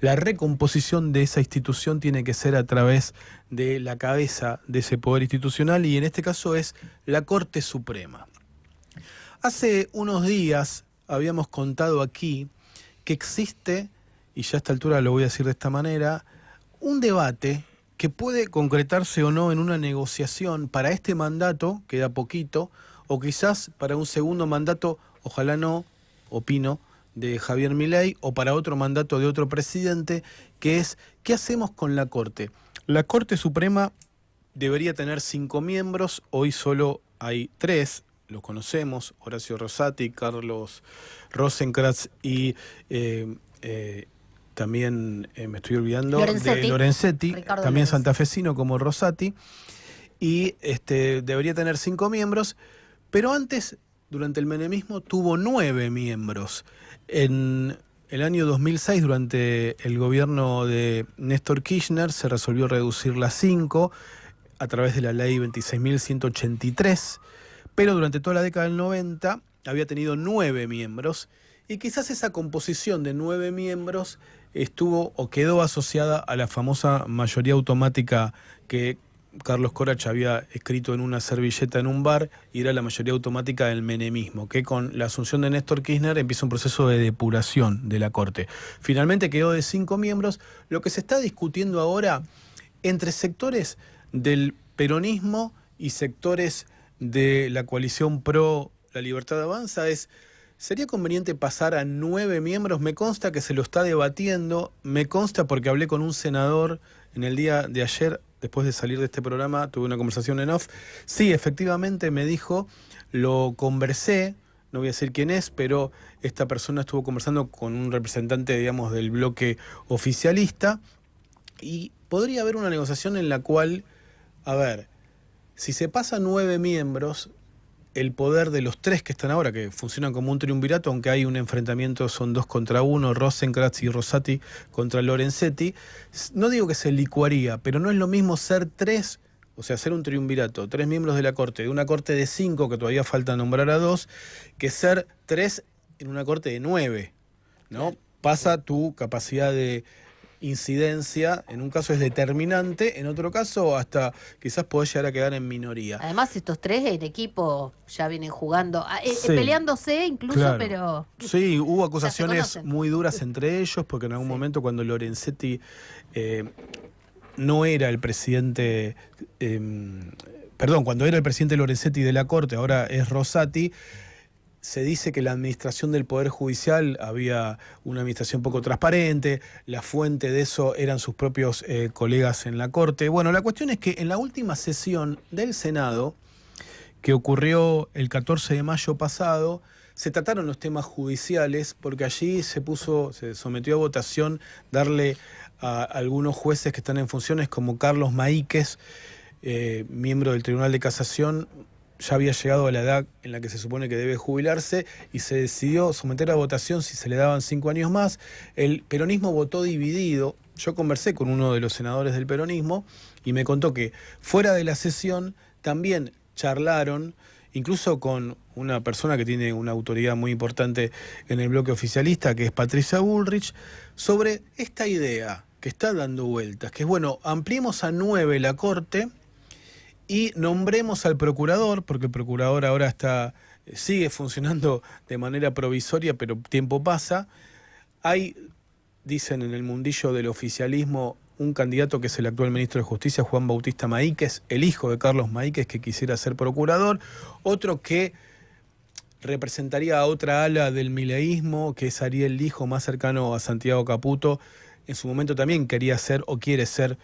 la recomposición de esa institución tiene que ser a través de la cabeza de ese poder institucional, y en este caso es la Corte Suprema. Hace unos días habíamos contado aquí que existe, y ya a esta altura lo voy a decir de esta manera, un debate que puede concretarse o no en una negociación para este mandato, queda poquito, o quizás para un segundo mandato, ojalá no, opino, de Javier Milei, o para otro mandato de otro presidente, que es, ¿qué hacemos con la Corte? La Corte Suprema debería tener 5 miembros, hoy solo hay 3, los conocemos, Horacio Rosati, Carlos Rosenkrantz y también, me estoy olvidando, de Lorenzetti, también santafesino como Rosati, y debería tener 5 miembros, pero antes, durante el menemismo, tuvo 9 miembros. En el año 2006, durante el gobierno de Néstor Kirchner, se resolvió reducirla a 5 a través de la ley 26.183, pero durante toda la década del 90 había tenido 9 miembros, y quizás esa composición de 9 miembros estuvo o quedó asociada a la famosa mayoría automática que Carlos Corach había escrito en una servilleta en un bar, y era la mayoría automática del menemismo, que con la asunción de Néstor Kirchner empieza un proceso de depuración de la Corte. Finalmente quedó de 5 miembros. Lo que se está discutiendo ahora entre sectores del peronismo y sectores de la coalición pro La Libertad Avanza es: ¿sería conveniente pasar a 9 miembros? Me consta que se lo está debatiendo, me consta porque hablé con un senador en el día de ayer, después de salir de este programa, tuve una conversación en off. Sí, efectivamente me dijo, lo conversé, no voy a decir quién es, pero esta persona estuvo conversando con un representante, digamos, del bloque oficialista, y podría haber una negociación en la cual, a ver, si se pasa a 9 miembros, el poder de los 3 que están ahora, que funcionan como un triunvirato, aunque hay un enfrentamiento, son 2 contra 1, Rosenkrantz y Rosati contra Lorenzetti, no digo que se licuaría, pero no es lo mismo ser 3, o sea, ser un triunvirato, 3 miembros de la Corte, de una Corte de 5, que todavía falta nombrar a 2, que ser 3 en una Corte de 9, ¿no? Pasa tu capacidad de incidencia, en un caso es determinante, en otro caso hasta quizás podés llegar a quedar en minoría. Además, estos 3 en equipo ya vienen jugando, Sí, peleándose incluso, claro. pero... Sí, hubo acusaciones conocen. muy duras entre ellos, porque en algún momento cuando Lorenzetti no era el presidente, cuando era el presidente Lorenzetti de la Corte, ahora es Rosati, se dice que la administración del Poder Judicial había una administración poco transparente, la fuente de eso eran sus propios colegas en la Corte. Bueno, la cuestión es que en la última sesión del Senado, que ocurrió el 14 de mayo pasado, se trataron los temas judiciales, porque allí se sometió a votación darle a algunos jueces que están en funciones, como Carlos Maíquez, miembro del Tribunal de Casación, ya había llegado a la edad en la que se supone que debe jubilarse, y se decidió someter a votación si se le daban 5 años más. El peronismo votó dividido. Yo conversé con uno de los senadores del peronismo y me contó que fuera de la sesión también charlaron, incluso con una persona que tiene una autoridad muy importante en el bloque oficialista, que es Patricia Bullrich, sobre esta idea que está dando vueltas, que es, bueno, ampliemos a 9 la Corte y nombremos al procurador, porque el procurador ahora sigue funcionando de manera provisoria, pero tiempo pasa. Hay, dicen en el mundillo del oficialismo, un candidato que es el actual ministro de Justicia, Juan Bautista Maíquez, el hijo de Carlos Maíquez, que quisiera ser procurador. Otro que representaría a otra ala del mileísmo, que es Ariel Lijo, más cercano a Santiago Caputo. En su momento también quería ser o quiere ser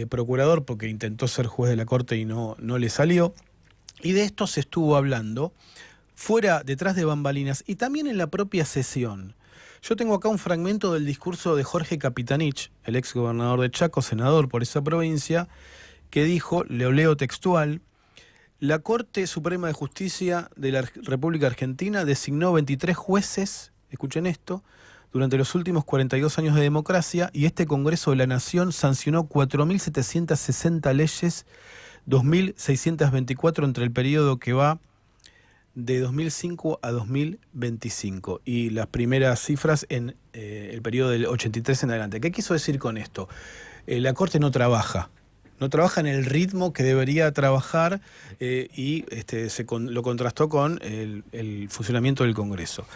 procurador, porque intentó ser juez de la Corte y no le salió. Y de esto se estuvo hablando fuera, detrás de bambalinas, y también en la propia sesión. Yo tengo acá un fragmento del discurso de Jorge Capitanich, el ex gobernador de Chaco, senador por esa provincia, que dijo, lo leo textual: la Corte Suprema de Justicia de la República Argentina designó 23 jueces, escuchen esto, durante los últimos 42 años de democracia, y este Congreso de la Nación sancionó 4.760 leyes, 2.624 entre el periodo que va de 2005 a 2025, y las primeras cifras en el periodo del 83 en adelante. ¿Qué quiso decir con esto? La Corte no trabaja en el ritmo que debería trabajar, y lo contrastó con el funcionamiento del Congreso.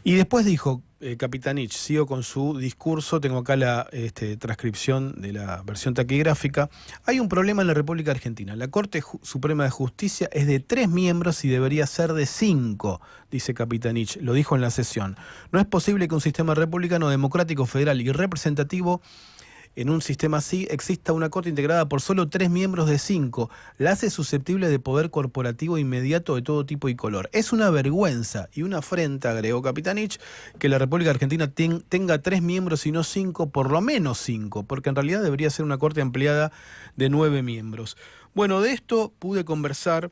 Y después dijo Capitanich, sigo con su discurso, tengo acá la transcripción de la versión taquigráfica: hay un problema en la República Argentina. La Corte Suprema de Justicia es de 3 miembros y debería ser de 5, dice Capitanich, lo dijo en la sesión. No es posible que un sistema republicano, democrático, federal y representativo en un sistema así exista una corte integrada por solo 3 miembros de 5. La hace susceptible de poder corporativo inmediato de todo tipo y color. Es una vergüenza y una afrenta, agregó Capitanich, que la República Argentina tenga 3 miembros y no 5, por lo menos 5, porque en realidad debería ser una corte ampliada de 9 miembros. Bueno, de esto pude conversar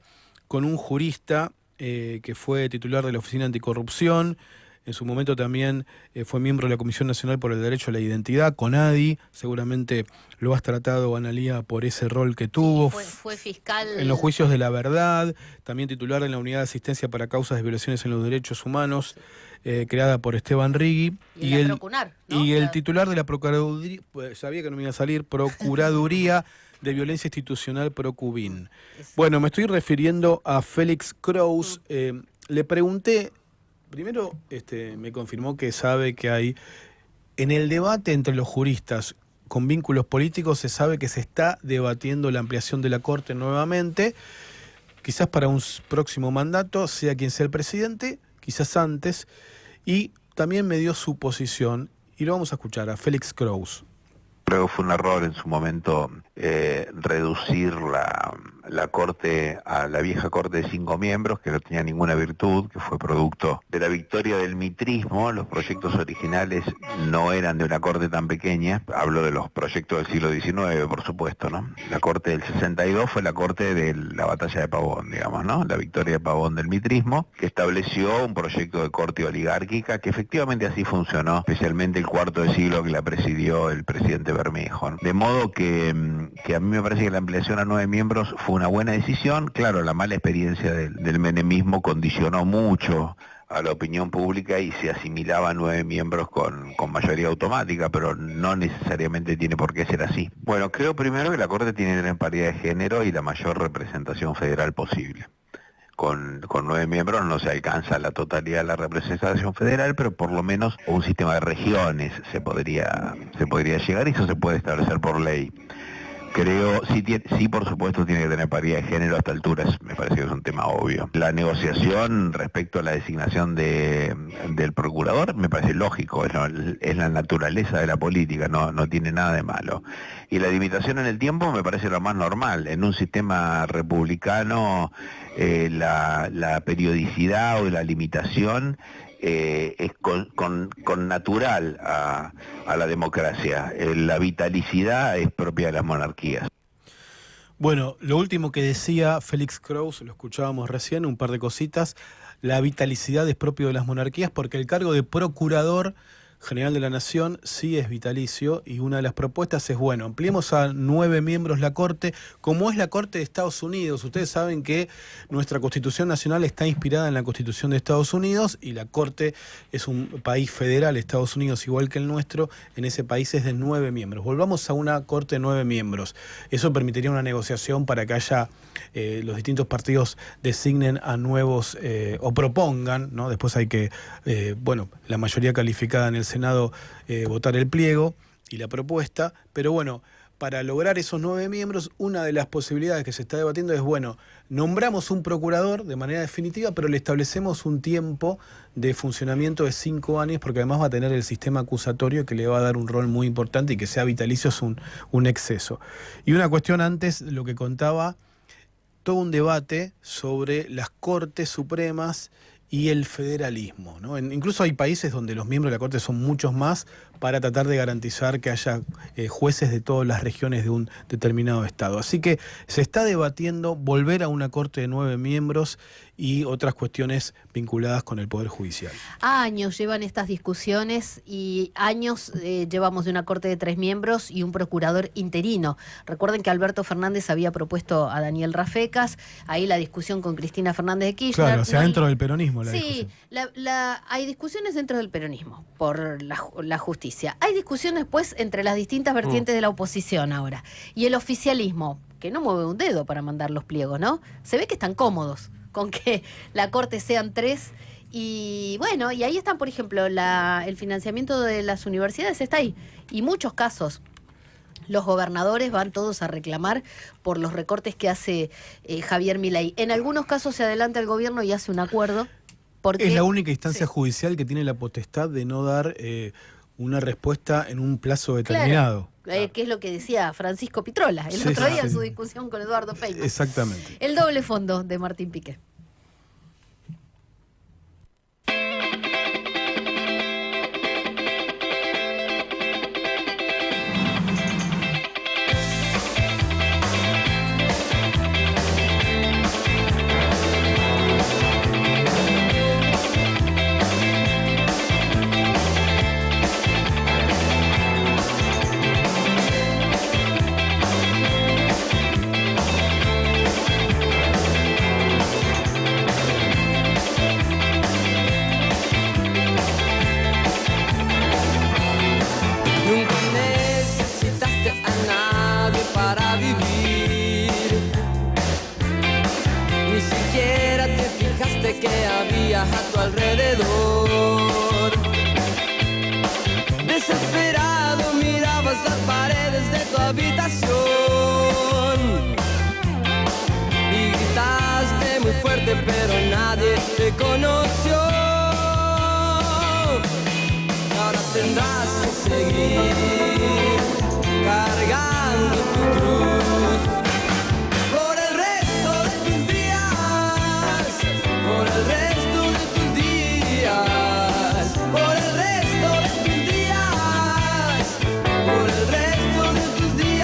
con un jurista que fue titular de la Oficina Anticorrupción. En su momento también fue miembro de la Comisión Nacional por el Derecho a la Identidad, CONADI. Seguramente lo has tratado, Analía, por ese rol que tuvo. Sí, fue fiscal en los juicios de la verdad. También titular en la Unidad de Asistencia para Causas de Violaciones en los Derechos Humanos, creada por Esteban Rigui. Y el titular de la Procuraduría, pues, sabía que no me iba a salir, Procuraduría de Violencia Institucional, Procubin. Bueno, me estoy refiriendo a Félix Kraus. Le pregunté... Primero, me confirmó que sabe que hay, en el debate entre los juristas con vínculos políticos, se sabe que se está debatiendo la ampliación de la Corte nuevamente, quizás para un próximo mandato, sea quien sea el presidente, quizás antes, y también me dio su posición, y lo vamos a escuchar a Félix Kraus. Creo que fue un error en su momento reducir la Corte a la vieja Corte de 5 miembros, que no tenía ninguna virtud, que fue producto de la victoria del mitrismo. Los proyectos originales no eran de una Corte tan pequeña. Hablo de los proyectos del siglo XIX, por supuesto, ¿no? La Corte del 62 fue la Corte de la batalla de Pavón, digamos, ¿no? La victoria de Pavón del mitrismo, que estableció un proyecto de Corte oligárquica, que efectivamente así funcionó, especialmente el cuarto de siglo que la presidió el presidente Bermejo. De modo que a mí me parece que la ampliación a 9 miembros fue una buena decisión. Claro, la mala experiencia del menemismo condicionó mucho a la opinión pública y se asimilaba a 9 miembros con mayoría automática, pero no necesariamente tiene por qué ser así. Bueno, creo primero que la Corte tiene que tener paridad de género y la mayor representación federal posible. Con 9 miembros no se alcanza la totalidad de la representación federal, pero por lo menos un sistema de regiones se podría llegar, y eso se puede establecer por ley. Creo, sí, por supuesto tiene que tener paridad de género. A esta altura me parece que es un tema obvio. La negociación respecto a la designación del procurador me parece lógico, es la naturaleza de la política, no tiene nada de malo. Y la limitación en el tiempo me parece lo más normal. En un sistema republicano la periodicidad o la limitación es con natural a la democracia. La vitalicidad es propia de las monarquías. Bueno, lo último que decía Félix Kraus, lo escuchábamos recién, un par de cositas. La vitalicidad es propio de las monarquías porque el cargo de procurador general de la Nación sí es vitalicio, y una de las propuestas es, bueno, ampliemos a 9 miembros la Corte, como es la Corte de Estados Unidos. Ustedes saben que nuestra Constitución Nacional está inspirada en la Constitución de Estados Unidos, y la Corte es un país federal, Estados Unidos igual que el nuestro, en ese país es de 9 miembros. Volvamos a una Corte de 9 miembros. Eso permitiría una negociación para que haya los distintos partidos designen a nuevos o propongan, ¿no? Después hay que, la mayoría calificada en el Senado votar el pliego y la propuesta, pero bueno, para lograr esos 9 miembros, una de las posibilidades que se está debatiendo es, bueno, nombramos un procurador de manera definitiva, pero le establecemos un tiempo de funcionamiento de 5 años, porque además va a tener el sistema acusatorio que le va a dar un rol muy importante, y que sea vitalicio es un exceso. Y una cuestión antes, lo que contaba, todo un debate sobre las Cortes Supremas y el federalismo, ¿no? Incluso hay países donde los miembros de la Corte son muchos más, para tratar de garantizar que haya jueces de todas las regiones de un determinado estado. Así que se está debatiendo volver a una Corte de 9 miembros y otras cuestiones vinculadas con el Poder Judicial. Años llevan estas discusiones, y años llevamos de una Corte de 3 miembros y un procurador interino. Recuerden que Alberto Fernández había propuesto a Daniel Rafecas, ahí la discusión con Cristina Fernández de Kirchner. Claro, hacia dentro del peronismo la discusión. Sí, hay discusiones dentro del peronismo por la justicia. Hay discusiones, pues, entre las distintas vertientes de la oposición ahora. Y el oficialismo, que no mueve un dedo para mandar los pliegos, ¿no? Se ve que están cómodos con que la Corte sean 3. Y bueno, y ahí están, por ejemplo, el financiamiento de las universidades está ahí. Y muchos casos, los gobernadores van todos a reclamar por los recortes que hace Javier Milei. En algunos casos se adelanta el gobierno y hace un acuerdo. Porque es la única instancia judicial que tiene la potestad de no dar una respuesta en un plazo determinado. Claro. Que es lo que decía Francisco Pitrola el otro día en su discusión con Eduardo Feynman. Exactamente. El doble fondo de Martín Piqué. Que había a tu alrededor. Desesperado mirabas las paredes de tu habitación y gritaste muy fuerte, pero nadie te conoció. Ahora tendrás que seguir cargando tu cruz por el resto de tus días, por el resto de tus días, por el resto de tus días, por el resto de tus días.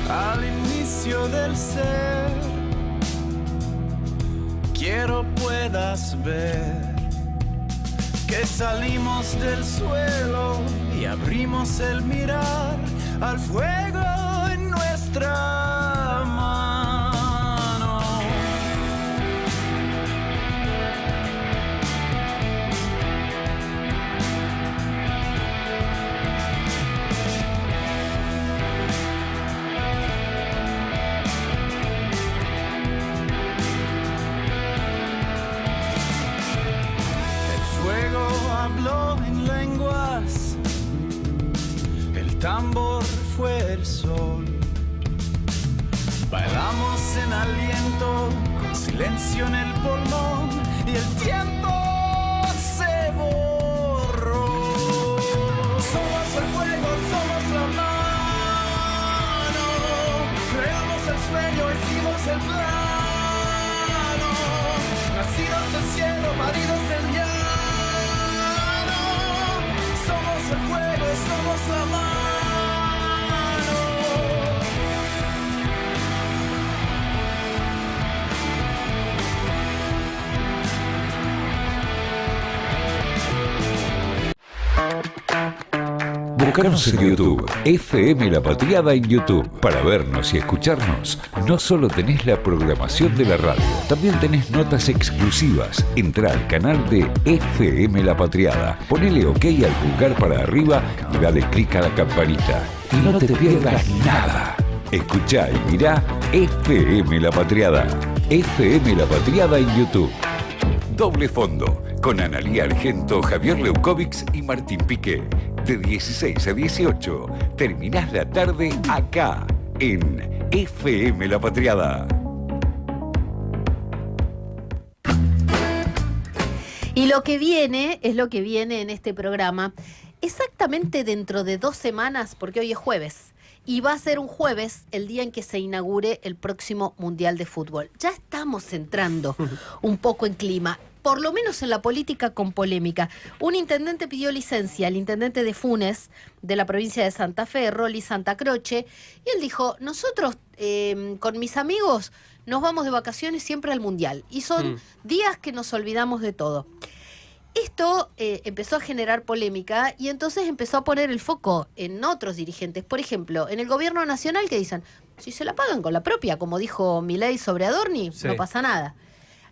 Al inicio del ser, quiero puedas ver que salimos del suelo y abrimos el mirar al fuego en nuestra mano. Fuego habló en lenguas, el tambor fue el sol. Bailamos en aliento, con silencio en el pulmón, y el tiempo se borró. Somos el fuego, somos la mano, creamos el sueño, hicimos el plano, nacidos del cielo, maridos del llano. Somos el fuego, somos la mano. Búscanos en YouTube, FM La Patriada en YouTube. Para vernos y escucharnos, no solo tenés la programación de la radio, también tenés notas exclusivas. Entrá al canal de FM La Patriada, ponele OK al pulgar para arriba y dale clic a la campanita. Y no te pierdas nada. Escuchá y mirá FM La Patriada. FM La Patriada en YouTube. Doble fondo, con Analía Argento, Javier Leukovics y Martín Piqué. De 16 a 18, terminás la tarde acá, en FM La Patriada. Y lo que viene es lo que viene en este programa, exactamente dentro de 2 semanas, porque hoy es jueves. Y va a ser un jueves el día en que se inaugure el próximo Mundial de Fútbol. Ya estamos entrando un poco en clima. por lo menos en la política, con polémica. Un intendente pidió licencia, el intendente de Funes, de la provincia de Santa Fe, Rolly Santa Croce, y él dijo, nosotros con mis amigos nos vamos de vacaciones siempre al Mundial, y son días que nos olvidamos de todo. Esto empezó a generar polémica y entonces empezó a poner el foco en otros dirigentes. Por ejemplo, en el gobierno nacional que dicen, si se la pagan con la propia, como dijo Milei sobre Adorni, no pasa nada.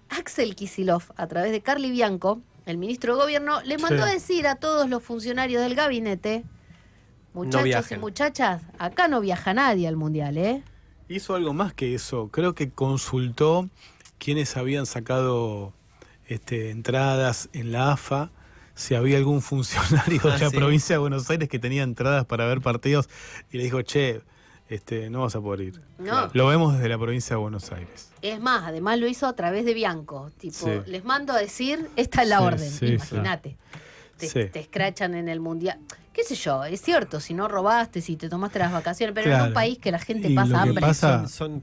Axel Kicillof, a través de Carly Bianco, el ministro de Gobierno, le mandó a decir a todos los funcionarios del gabinete, muchachos y muchachas, acá no viaja nadie al Mundial, ¿eh? Hizo algo más que eso. Creo que consultó quienes habían sacado entradas en la AFA, si había algún funcionario de la provincia de Buenos Aires que tenía entradas para ver partidos, y le dijo, che, no vas a poder ir. No. Lo vemos desde la provincia de Buenos Aires. Es más, además lo hizo a través de Bianco. Tipo, les mando a decir, esta es la orden. Imagínate. Te escrachan en el Mundial. Qué sé yo, es cierto, si no robaste, si te tomaste las vacaciones, pero en un país que la gente pasa hambre.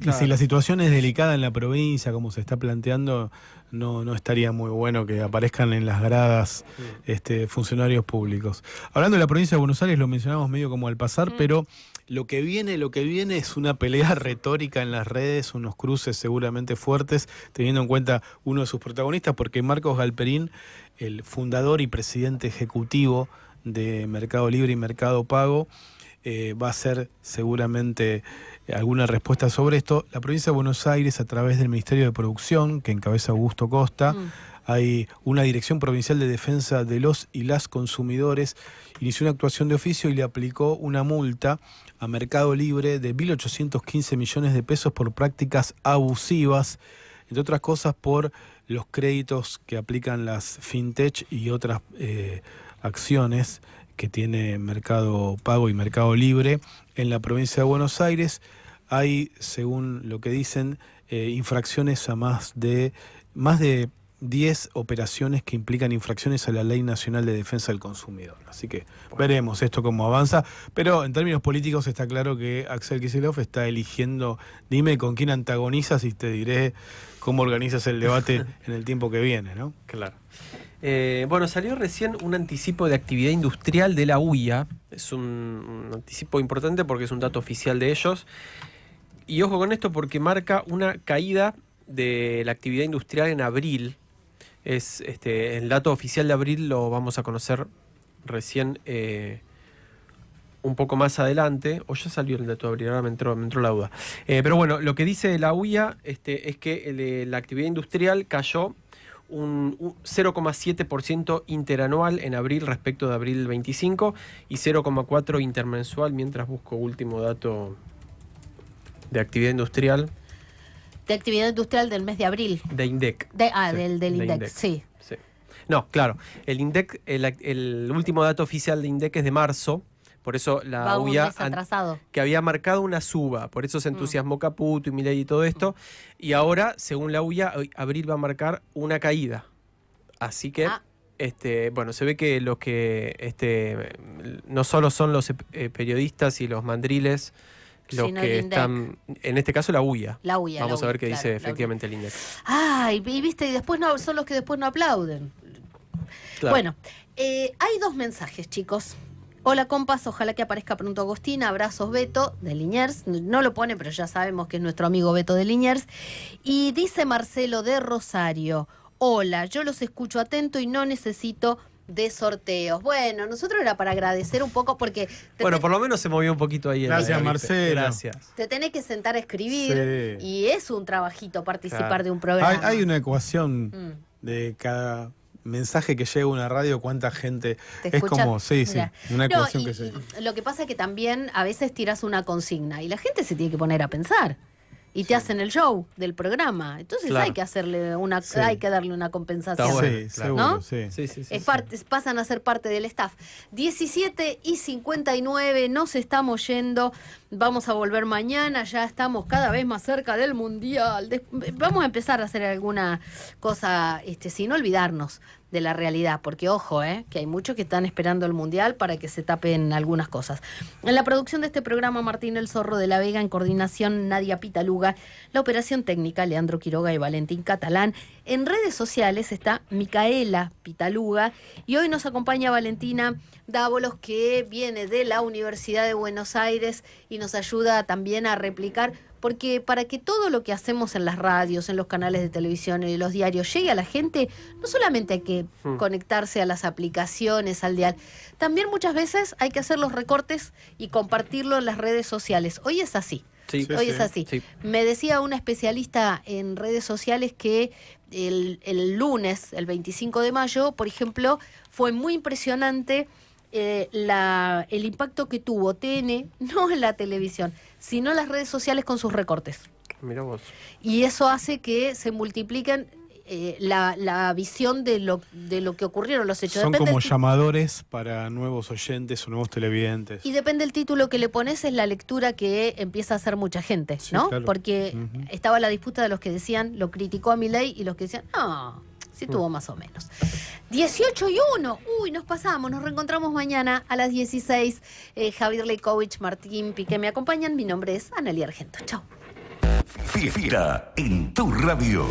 Y si la situación es delicada en la provincia, como se está planteando, no estaría muy bueno que aparezcan en las gradas funcionarios públicos. Hablando de la provincia de Buenos Aires, lo mencionamos medio como al pasar, pero lo que viene es una pelea retórica en las redes, unos cruces seguramente fuertes, teniendo en cuenta uno de sus protagonistas, porque Marcos Galperín, el fundador y presidente ejecutivo de Mercado Libre y Mercado Pago, va a hacer seguramente alguna respuesta sobre esto. La provincia de Buenos Aires, a través del Ministerio de Producción, que encabeza Augusto Costa, hay una Dirección Provincial de Defensa de los y las Consumidores, inició una actuación de oficio y le aplicó una multa a Mercado Libre de 1.815 millones de pesos por prácticas abusivas, entre otras cosas por los créditos que aplican las fintech y otras acciones que tiene Mercado Pago y Mercado Libre en la provincia de Buenos Aires. Hay, según lo que dicen, infracciones a más de 10 operaciones que implican infracciones a la Ley Nacional de Defensa del Consumidor. Así que veremos esto cómo avanza. Pero en términos políticos está claro que Axel Kicillof está eligiendo, dime con quién antagonizas y te diré cómo organizas el debate en el tiempo que viene, ¿no? Claro. Bueno, salió recién un anticipo de actividad industrial de la UIA. Es un anticipo importante porque es un dato oficial de ellos. Y ojo con esto porque marca una caída de la actividad industrial en abril. Es el dato oficial de abril lo vamos a conocer recién un poco más adelante. O ya salió el dato de abril, ahora me entró la duda. Pero bueno, lo que dice la UIA es que la actividad industrial cayó un 0,7% interanual en abril respecto de abril 25 y 0,4% intermensual, mientras busco último dato de actividad industrial. De actividad industrial del mes de abril. De INDEC. Del INDEC, sí. No, claro. El INDEC, el último dato oficial de INDEC es de marzo. Por eso la UIA, que había marcado una suba, por eso se entusiasmó Caputo y Milei y todo esto. Y ahora, según la UIA, abril va a marcar una caída. Así que, bueno, se ve que los que no solo son los periodistas y los mandriles los que están, en este caso la UIA. Vamos a ver qué dice efectivamente el INDEC. Ay, y viste, y después son los que después no aplauden. Claro. Bueno, hay dos mensajes, chicos. Hola, compas, ojalá que aparezca pronto Agostina. Abrazos, Beto, de Liniers. No lo pone, pero ya sabemos que es nuestro amigo Beto de Liniers. Y dice Marcelo de Rosario, hola, yo los escucho atento y no necesito de sorteos. Bueno, nosotros era para agradecer un poco porque... Bueno, por lo menos se movió un poquito ahí. Gracias, Marcelo. Gracias. Te tenés que sentar a escribir y es un trabajito participar de un programa. Hay una ecuación de cada mensaje que llega a una radio, cuánta gente... Es como, una ecuación que se... Lo que pasa es que también a veces tiras una consigna y la gente se tiene que poner a pensar. Y te hacen el show del programa. Entonces hay que hacerle hay que darle una compensación. Sí, seguro, ¿no? Pasan a ser parte del staff. 17:59, nos estamos yendo. Vamos a volver mañana, ya estamos cada vez más cerca del Mundial. Vamos a empezar a hacer alguna cosa, sin olvidarnos de la realidad, porque ojo, que hay muchos que están esperando el Mundial para que se tapen algunas cosas. En la producción de este programa, Martín El Zorro de la Vega, en coordinación Nadia Pitaluga, la operación técnica Leandro Quiroga y Valentín Catalán, En redes sociales está Micaela Pitaluga y hoy nos acompaña Valentina Dávalos, que viene de la Universidad de Buenos Aires y nos ayuda también a replicar, porque para que todo lo que hacemos en las radios, en los canales de televisión y en los diarios llegue a la gente, no solamente hay que conectarse a las aplicaciones, al dial, también muchas veces hay que hacer los recortes y compartirlo en las redes sociales. Hoy es así. Sí, Hoy es así. Sí. Me decía una especialista en redes sociales que el lunes, el 25 de mayo, por ejemplo, fue muy impresionante el impacto que tuvo TN, no en la televisión, sino en las redes sociales con sus recortes. Mirá vos. Y eso hace que se multipliquen la visión de lo que ocurrieron los hechos. Son Depende como del llamadores para nuevos oyentes o nuevos televidentes. Y depende del título que le pones, es la lectura que empieza a hacer mucha gente, Sí, ¿no? claro. Porque estaba la disputa de los que decían, lo criticó a Milei, y los que decían, no, sí tuvo más o menos. 18:01, uy, nos pasamos, nos reencontramos mañana a las 16. Javier Leicovich, Martín Piqué me acompañan, mi nombre es Analía Argento. Chao. Fiesta en tu radio.